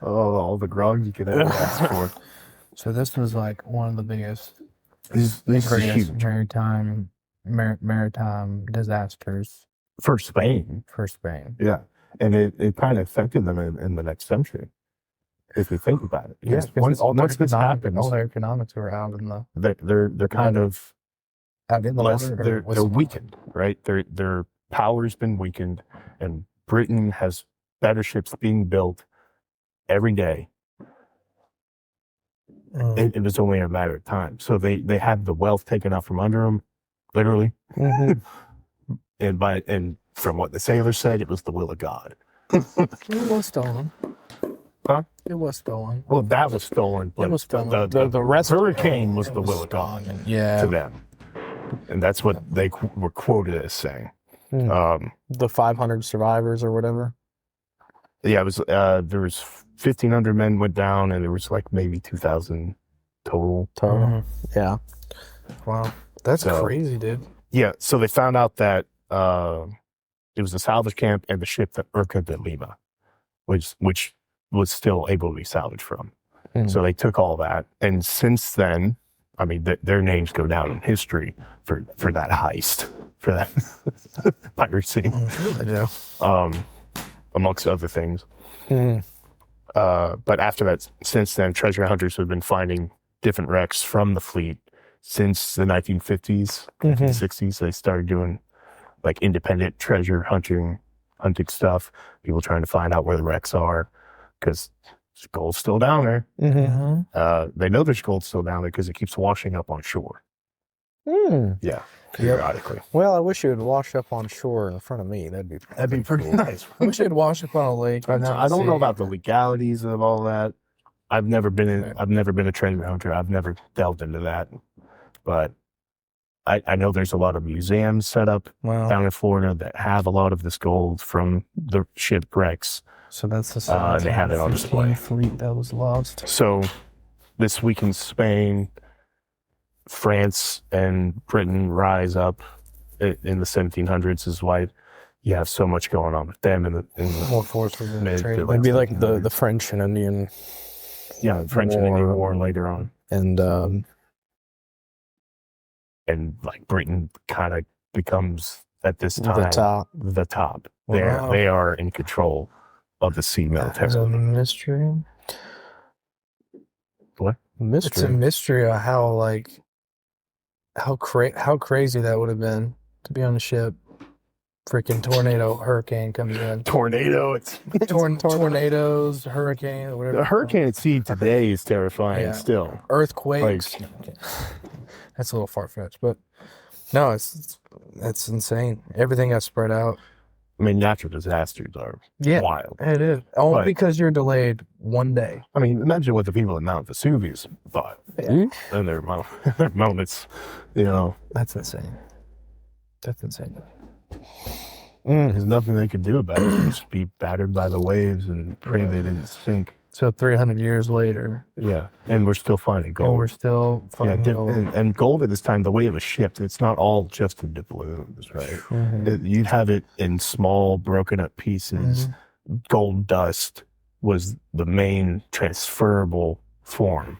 Oh, all the grog you could ever ask for. So this was like one of the biggest, This is greatest huge. maritime disasters For Spain. for Spain. Yeah. And it kind of affected them in the next century, if you think about it. Yes, Because once this happens, all their economics were out in the they're kind of less, water. they're weakened, right? Their power's been weakened, and Britain has better ships being built every day. It was only a matter of time. So they had the wealth taken out from under them, literally. Mhm. And from what the sailors said, it was the will of God. It was stolen. Huh? It was stolen. Well, that was stolen, but was stolen. The rest hurricane was the will of God Yeah. to them. And that's what they were quoted as saying. Hmm. The 500 survivors or whatever. Yeah, it was there was 1,500 men went down, and there was like maybe 2,000 total. Total. Yeah. Wow. That's So- crazy, dude. Yeah, so they found out that it was a salvage camp and the ship that Urca de Lima, which was still able to be salvaged from. Mm. So they took all that, and since then, I mean, their names go down in history for that heist, for that piracy, I'm sure they do. amongst other things. Mhm. But after that, since then, treasure hunters have been finding different wrecks from the fleet since the 1950s, Mhm. 1960s. They started doing like independent treasure hunting stuff. People trying to find out where the wrecks are, because gold's still down there. Mhm. They know there's gold still down there because it keeps washing up on shore. Hmm. Yeah, periodically. Well, I wish it would wash up on shore in front of me. That'd be Pretty nice. We should wash up on a lake. I don't know about the legalities of all that. I've never been a treasure hunter. I've never delved into that, but I know there's a lot of museums set up down in Florida that have a lot of this gold from the shipwrecks. So that's the and they have it on display. fleet that was lost. So this week in Spain, France and Britain rise up in the 1700s is why you have so much going on with them in the More forceful mid trade. to It'd be like the 1700s. French and Indian Yeah, the French and Indian War later on. and Like Britain kind of becomes at this time the top. Wow. They are in control of the sea military. It's a mystery. What? It's a mystery of how crazy that would have been to be on a ship. Freaking tornado, hurricane comes in. Tornado. It's Tornadoes, hurricane, whatever. the hurricane at sea today is terrifying Yeah. still. Earthquakes. That's a little far fetched, but no, that's insane. Everything got spread out. I mean, natural disasters are wild. It is. Only But- because you're delayed one day. I mean, imagine what the people at Mount Vesuvius thought. Yeah. And their moments, you know. That's insane. That's insane. There's nothing they could do about it. Just be battered by the waves and pray they didn't sink. So 300 years later, Yeah. And we're still finding and gold. we're still Yeah, finding gold. and gold at this time, the way it was shipped, it's not all just in doubloons, right? Mhm. You'd have it in small, broken up pieces. Gold dust was the main transferable form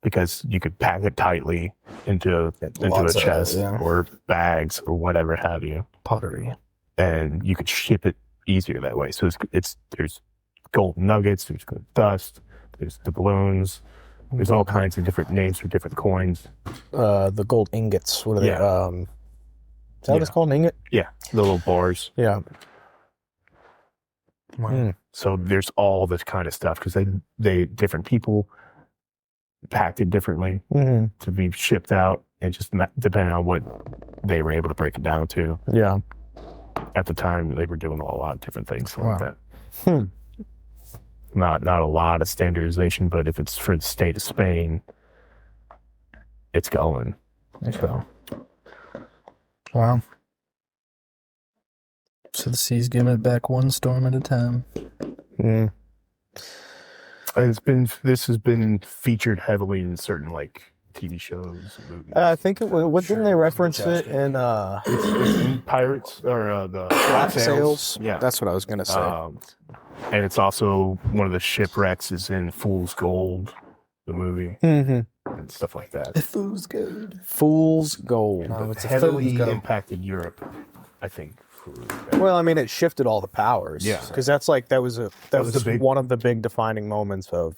because you could pack it tightly into a Lots of it, chest yeah. or bags or whatever have you, Pottery. and you could ship it easier that way. So there's gold nuggets, there's gold dust, there's doubloons, there's all kinds of different names for different coins. the gold ingots. What are they? Yeah. Is that what it's called, an ingot? Yeah, the little bars. Yeah. Wow. So there's all this kind of stuff because they different people packed it differently Mm-hmm. to be shipped out, and just depending on what they were able to break it down to. Yeah. At the time, they were doing a lot of different things Wow. like that. Hmm. Not a lot of standardization, but if it's for the state of Spain, it's going. So Wow. So the sea's giving it back one storm at a time. Mm. this has been featured heavily in certain like TV shows, movies. I think what didn't they reference it in It's in Pirates or the Black Sails? Yeah. That's what I was gonna say. And it's also one of the shipwrecks is in Fool's Gold, the movie, Mm-hmm. and stuff like that. Fool's gold. Fool's Gold. No, it's a Heavily fool's gold. impacted Europe, I think. Well, I mean, it shifted all the powers. Yeah. Because that was the big- one of the big defining moments of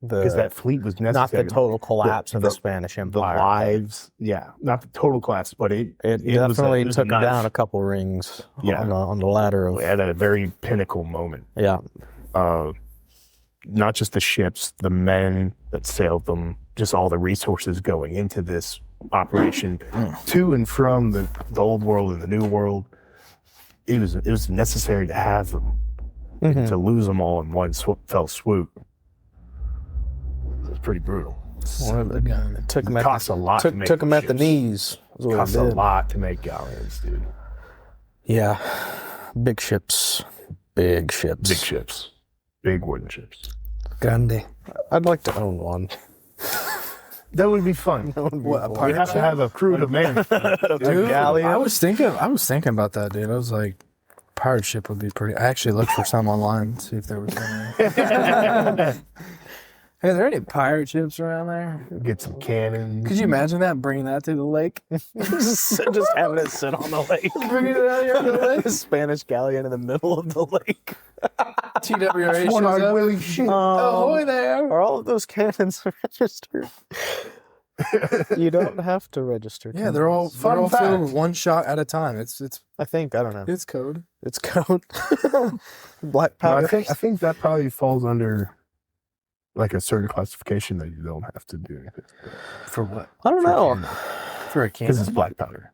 Because the that fleet was not necessary. the total collapse of the the- Spanish the Empire. lives, yeah, not the total collapse, but it was Definitely it was took nice- down a couple rings Yeah. on the ladder of at a very pinnacle moment. yeah. Not just the ships, the men that sailed them, just all the resources going into this operation to and from the old world and the new world. It was necessary to have them. Mhm. To lose them all in one fell swoop. It's pretty brutal. It took them It at costs a lot to make took them at the ships. knees. is what it Costs a did. lot to make galleons, dude. Yeah, big ships, big ships. Big ships. Big wooden ships. Grande. I'd like to own one. That would be fun. That would be What, a cool. We have to have a crew to manage. Dude, galleon? I was thinking about that, dude. I was like, pirate ship would be pretty. I actually looked for some online, see if there was any. Hey, are there any pirate ships around there? Get some cannons. Could you imagine that, bringing that to the lake? just having it sit on the lake. Bringing it out here on the lake? A Spanish galleon in the middle of the lake. TWRA shows One-eyed up. Willie shit. Ahoy there! Are all of those cannons registered? You don't have to register. Yeah, they're all Fun filled fact. with one shot at a time. It's I think I don't know. it's code. It's code. Black No, powder. I think that probably falls under like a certain classification that you don't have to do anything. For what? I don't know. For a Because it's cannon. black powder.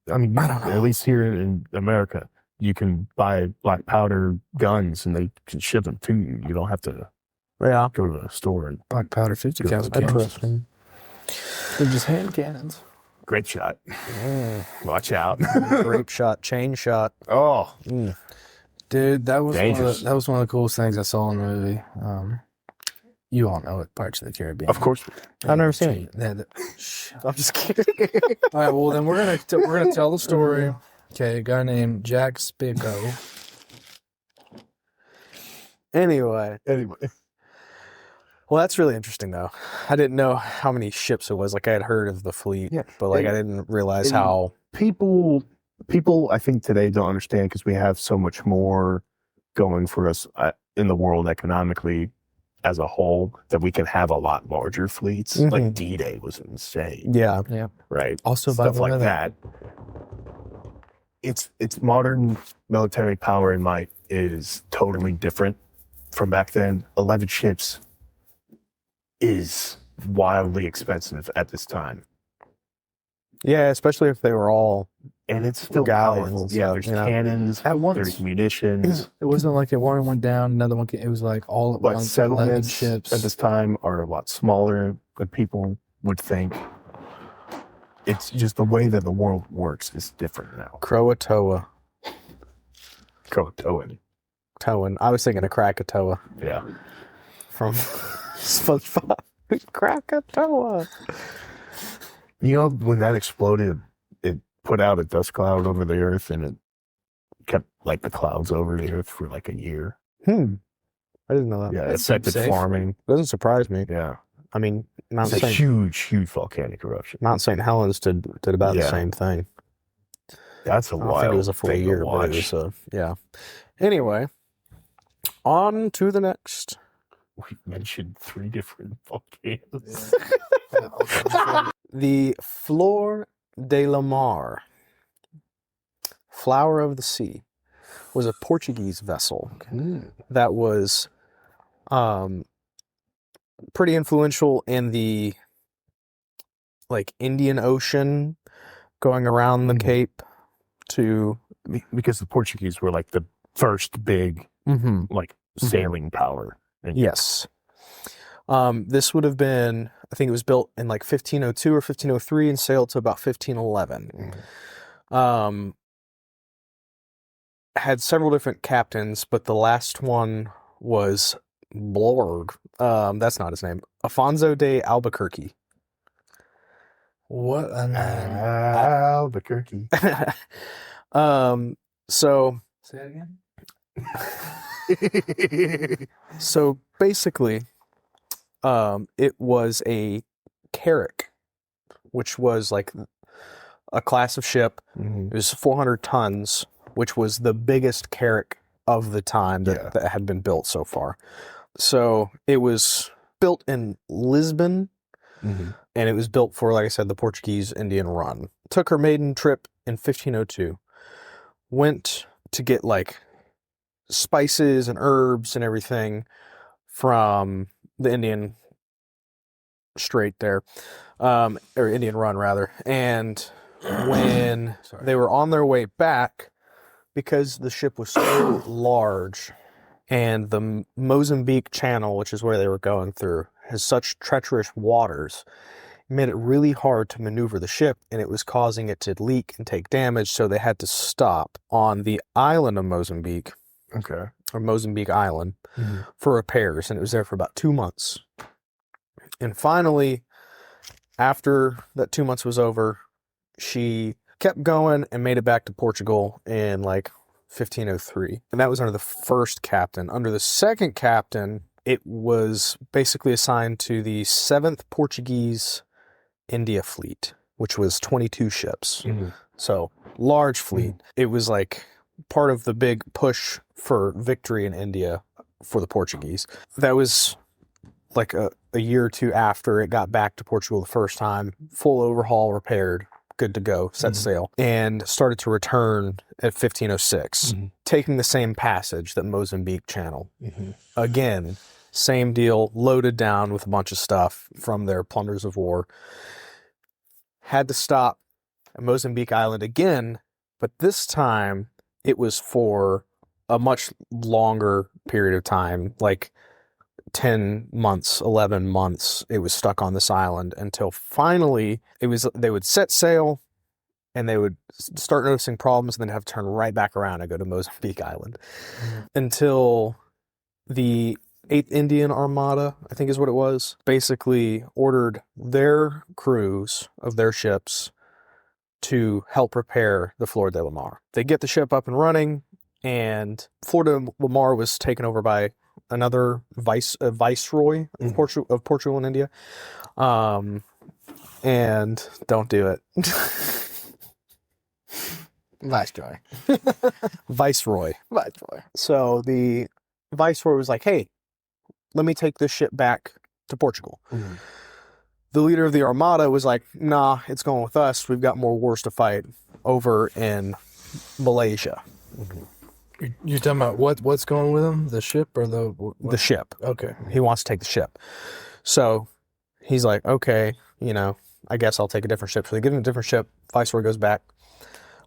At least here in America, you can buy black powder guns and they can ship them to you. You don't have to Yeah. go to the store. And Black powder 50 cal cannons. Interesting. They're just hand cannons. great shot. Watch out. Grape shot, chain shot. Oh, Dude, that was Dangerous. one of the coolest things I saw in the movie. You all know it, Pirates of the Caribbean. of course. I've never seen it. I'm just kidding. All right, well then we're gonna tell the story. Okay, a guy named Jack Spico. Anyway, Anyway, well, that's really interesting, though. I didn't know how many ships it was. Like, I had heard of the fleet, Yeah. but like And- I didn't realize and- how. people I think today don't understand because we have so much more going for us in the world economically as a whole that we can have a lot larger fleets. Like Mhm. D-Day was insane, Yeah, right? Also, by Stuff the way, like that. It's modern military power and might is totally different from back then. 11 ships is wildly expensive at this time. yeah, especially if they were all. And it's still Galleons powerful. and Yeah, stuff, there's you know? cannons, at once. there's munitions. It wasn't like it one went down, another one came. It was like all at But once. 11 settlements ships. at this time are a lot smaller than people would think. It's just the way that the world works is different now. Croatoa. Croatoan. Toan. I was thinking of Krakatoa Yeah. from SpongeBob. Krakatoa. You know, when that exploded, it put out a dust cloud over the earth and it kept like the clouds over the earth for like a year. I didn't know that. Yeah, it That seems affected safe. farming. Doesn't surprise me. Yeah. I mean, Mount It's a St. huge volcanic eruption. Mount St. Helens did about the Yeah. same thing. That's a I don't wild think it was a full thing to year, but it watch. was yeah. Anyway, on to the next. We mentioned 3 different volcanoes. The Fleur de la Mar, Flower of the Sea, was a Portuguese vessel that was pretty influential in the like Indian Ocean, going around the Cape to Because the Portuguese were like the first big like sailing power. And yes. This would have been, I think it was built in like 1502 or 1503 and sailed to about 1511. Had several different captains, but the last one was Blorg. That's not his name. Afonso de Albuquerque. What a name. Albuquerque. So Say it again. So basically, it was a carrack, which was like a class of ship. It was 400 tons, which was the biggest carrack of the time that had been built so far. So it was built in Lisbon, and it was built for, like I said, the Portuguese Indian run. Took her maiden trip in 1502. Went to get like spices and herbs and everything from the Indian Strait there, or Indian Run rather. And when they were on their way back, because the ship was so large and the Mozambique Channel, which is where they were going through, has such treacherous waters, it made it really hard to maneuver the ship, and it was causing it to leak and take damage, so they had to stop on the island of Mozambique, Okay. or Mozambique Island, for repairs, and it was there for about 2 months. And finally, after that 2 months was over, she kept going and made it back to Portugal in like 1503. And that was under the first captain. Under the second captain, it was basically assigned to the 7th Portuguese India Fleet, which was 22 ships. So, large fleet. It was like part of the big push for victory in India for the Portuguese. That was like a year or two after it got back to Portugal the first time. Full overhaul, repaired, good to go, set sail, and started to return at 1506, taking the same passage that Mozambique Channel. Again, same deal, loaded down with a bunch of stuff from their plunders of war. Had to stop at Mozambique Island again, but this time it was for a much longer period of time, like 10 months, 11 months. It was stuck on this island until finally they would set sail and they would start noticing problems and then have to turn right back around and go to Mozambique Island until the 8th Indian Armada, I think is what it was, basically ordered their crews of their ships to help repair the Fleur de la Mar. They get the ship up and running, and Fleur de la Mar was taken over by another viceroy of Portugal and India. And don't do it. Viceroy. Viceroy. Viceroy. So the viceroy was like, hey, let me take this ship back to Portugal. The leader of the Armada was like, nah, it's going with us. We've got more wars to fight over in Malaysia. You're talking about what's going with him? The ship or the... The ship. Okay. He wants to take the ship. So he's like, okay, I guess I'll take a different ship. So they give him a different ship. Viceroy goes back.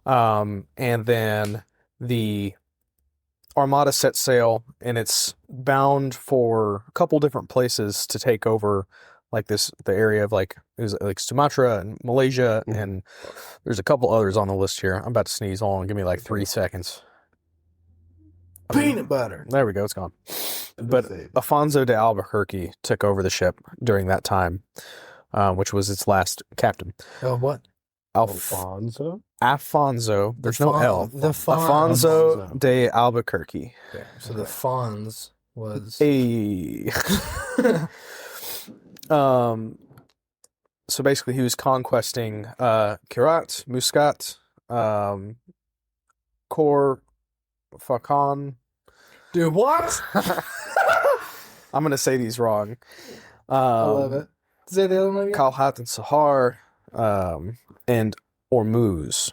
And then the Armada sets sail, and it's bound for a couple different places to take over, like the area of like Sumatra and Malaysia, and there's a couple others on the list here. I'm about to sneeze. Hold on, give me like 3 seconds. Peanut butter. There we go, it's gone. But Afonso de Albuquerque took over the ship during that time, which was its last captain. Oh, what? Alfonso? Afonso. There's no L. Afonso de Albuquerque. Okay. So the Fonz was... A. So basically he was conquesting Kirat, Muscat, Kor, Fakan. Dude, what? I'm going to say these wrong. I love it. Say the other one again. Kalhat and Sahar, and Ormuz.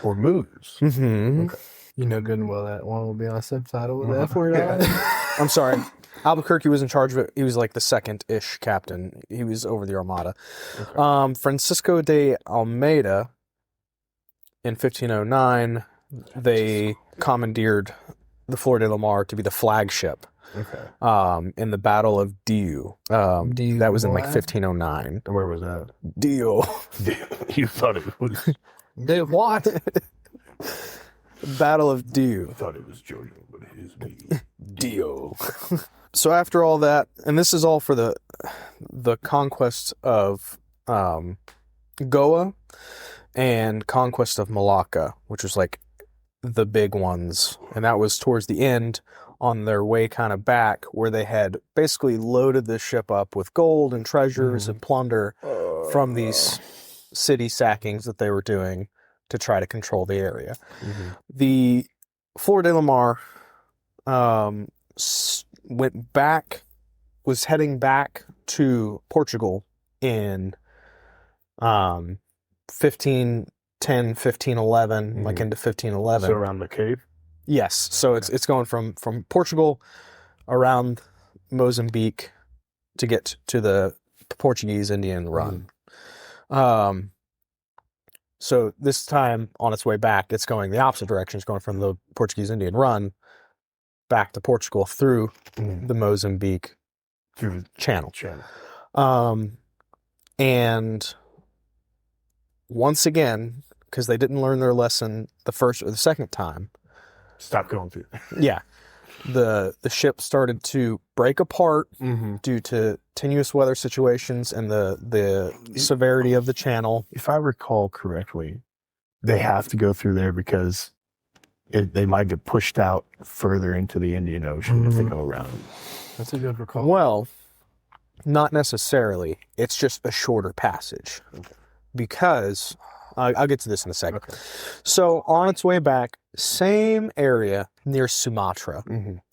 Ormuz? Mm-hmm. Okay. You know good and well that one will be on a subtitle with the F word on it. I'm sorry. Albuquerque was in charge of it. He was like the second-ish captain. He was over the Armada. Okay. Francisco de Almeida, in 1509, they commandeered the Fleur de la Mar to be the flagship. Okay. In the Battle of Diu. That was in like 1509. And where was that? Diu. You thought it was... Dude, what? Battle of Diu. I thought it was Jojo, but it is me. Dio. So after all that, and this is all for the conquest of Goa and conquest of Malacca, which was like the big ones, and that was towards the end on their way kind of back, where they had basically loaded the ship up with gold and treasures and plunder from these city sackings that they were doing to try to control the area. The Fleur de la Mar was heading back to Portugal in 1510, 1511, like into 1511. So around the Cape? Yes. So it's going from Portugal around Mozambique to get to the Portuguese Indian run. So this time on its way back, it's going the opposite direction. It's going from the Portuguese Indian run back to Portugal through the Mozambique Through the channel. And once again, because they didn't learn their lesson the first or the second time. Stop going through. Yeah. The ship started to break apart due to tenuous weather situations and the severity of the channel. If I recall correctly, they have to go through there because they might get pushed out further into the Indian Ocean if they go around. That's a good recall. Well, not necessarily. It's just a shorter passage. Because, I'll get to this in a second. Okay. So on its way back, same area near Sumatra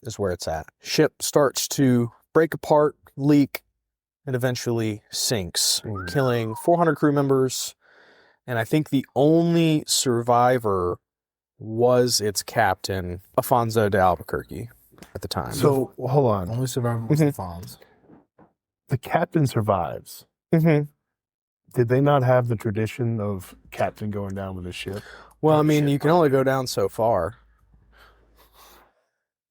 is where it's at. Ship starts to break apart, leak, and eventually sinks, killing 400 crew members. And I think the only survivor was its captain, Afonso de Albuquerque, at the time. So, hold on. Only survivor was the Fonz. The captain survives. Did they not have the tradition of captain going down with a ship? Well, I mean, you can only go down so far.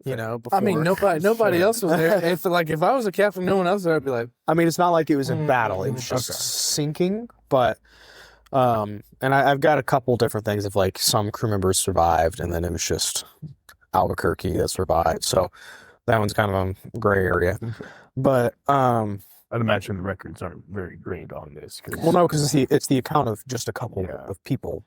Before. I mean, nobody else was there. If I was a captain, no one else there, I'd be like, I mean, it's not like it was in battle. It was just sinking. But, and I've got a couple different things of like some crew members survived, and then it was just Albuquerque that survived. So that one's kind of a gray area. But, I'd imagine the records aren't very great on this. well, no, because it's the account of just a couple of people,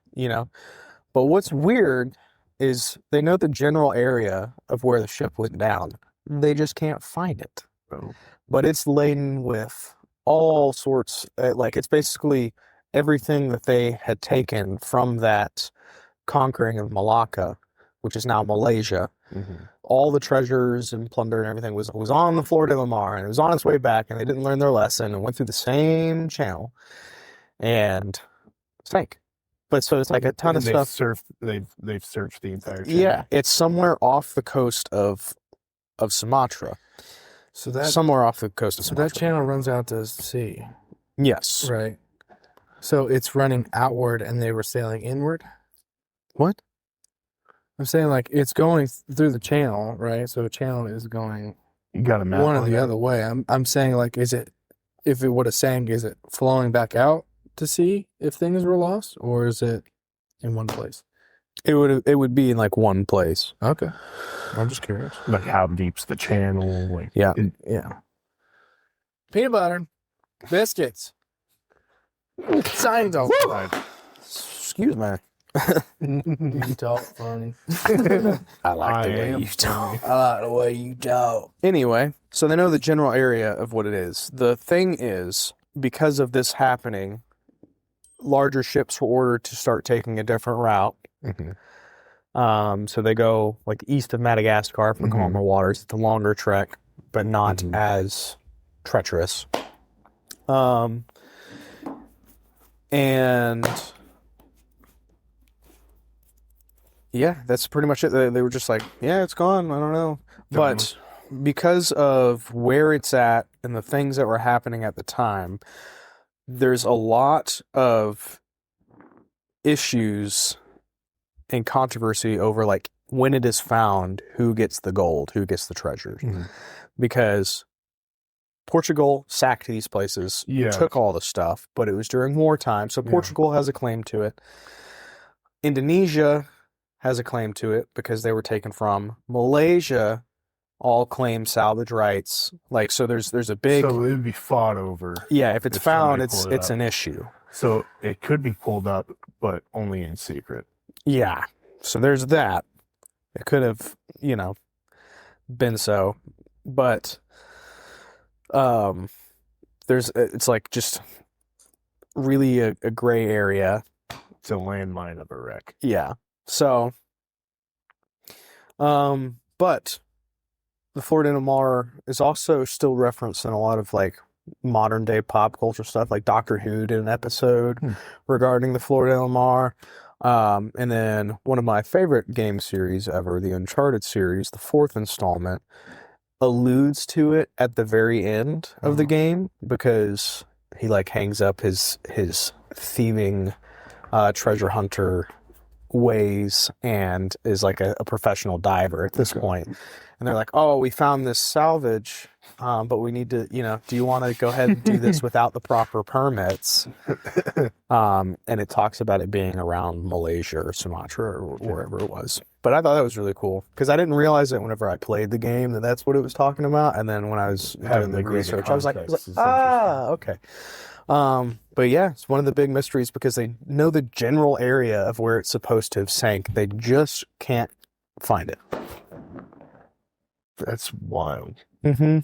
But what's weird is they know the general area of where the ship went down. They just can't find it. Oh. But it's laden with all sorts, it's basically everything that they had taken from that conquering of Malacca, which is now Malaysia. Mm-hmm. All the treasures and plunder and everything was on the Fleur de la Mar, and it was on its way back, and they didn't learn their lesson and went through the same channel and sank. But so it's like a ton of stuff. They've searched the entire channel. Yeah, it's somewhere off the coast of Sumatra. Somewhere off the coast of Sumatra. that channel runs out to sea. Yes. Right. So it's running outward and they were sailing inward? What? I'm saying like it's going through the channel, right? So the channel is going You got a map one or on the that? other way. I'm saying like, if it would have sank, is it flowing back out to sea if things were lost, or is it in one place? It would be in like one place. Okay. I'm just curious. Like how deep's the channel? Like Yeah. Yeah. Peanut butter, biscuits, signs off. Excuse me. You talk funny. I like the way am you talk. I like the way you talk. Anyway, so they know the general area of what it is. The thing is, because of this happening, larger ships were ordered to start taking a different route. Mhm. So they go like east of Madagascar for calmer waters. It's a longer trek, but not as treacherous. And yeah, that's pretty much it. They were just like, yeah, it's gone. I don't know. But because of where it's at and the things that were happening at the time, there's a lot of issues and controversy over like when it is found, who gets the gold, who gets the treasures. Because Portugal sacked these places, took all the stuff, but it was during wartime, so Portugal has a claim to it. Indonesia has a claim to it because they were taken from. Malaysia all claim salvage rights. Like, so there's a big... So it would be fought over. Yeah, if it's found, somebody pulled it's up. an issue. So it could be pulled up, but only in secret. Yeah, so there's that. It could have, been so, but it's like just really a gray area. It's a landmine of a wreck. Yeah. So, but the Fleur de la Mar is also still referenced in a lot of like modern day pop culture stuff. Like Doctor Who did an episode regarding the Fleur de la Mar. And then one of my favorite game series ever, the Uncharted series, the 4th installment, alludes to it at the very end of the game because he like hangs up his thieving treasure hunter ways and is like a professional diver at this point. And they're like, oh, we found this salvage, but we need to, do you want to go ahead and do this without the proper permits? And it talks about it being around Malaysia or Sumatra or wherever it was. But I thought that was really cool because I didn't realize it whenever I played the game that that's what it was talking about. And then when I was doing the research, I was like, okay. But yeah, it's one of the big mysteries because they know the general area of where it's supposed to have sank. They just can't find it. That's wild. Mm-hmm.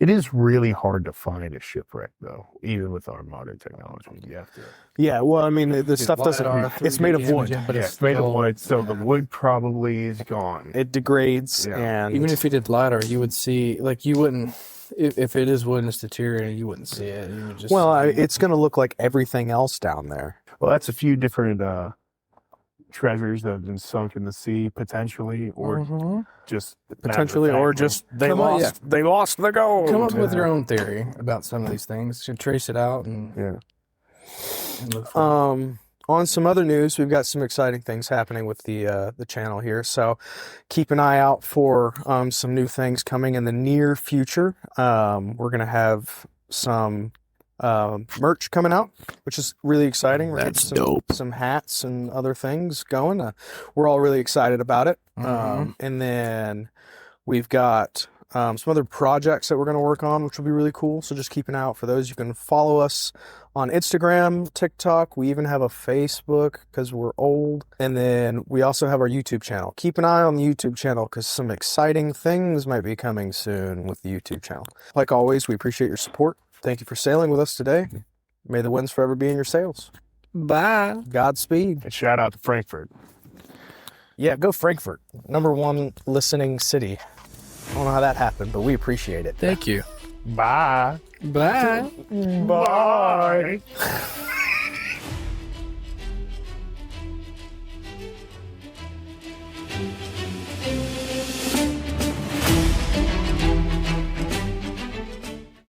It is really hard to find a shipwreck, though, even with our modern technology. You have to. Yeah, well, I mean, the stuff doesn't. It's made of wood. But It's made of wood, so the wood probably is gone. It degrades, and even if you did LiDAR, you would see, like, you wouldn't, if it is wood and it's deteriorating, you wouldn't see it. You would just it's going to look like everything else down there. Well, that's a few different treasures that have been sunk in the sea, potentially, or just potentially, or just they lost the gold. Come up with your own theory about some of these things. You trace it out and look for on some other news, we've got some exciting things happening with the channel here. So keep an eye out for some new things coming in the near future. We're gonna have some merch coming out, which is really exciting. We're That's getting dope. some hats and other things going. We're all really excited about it. And then we've got some other projects that we're going to work on, which will be really cool. So just keep an eye out for those. You can follow us on Instagram, TikTok. We even have a Facebook because we're old. And then we also have our YouTube channel. Keep an eye on the YouTube channel because some exciting things might be coming soon with the YouTube channel. Like always, we appreciate your support. Thank you for sailing with us today. May the winds forever be in your sails. Bye. Godspeed. And shout out to Frankfurt. Yeah, go Frankfurt. #1 listening city. I don't know how that happened, but we appreciate it. Thank you. Bye. Bye. Bye.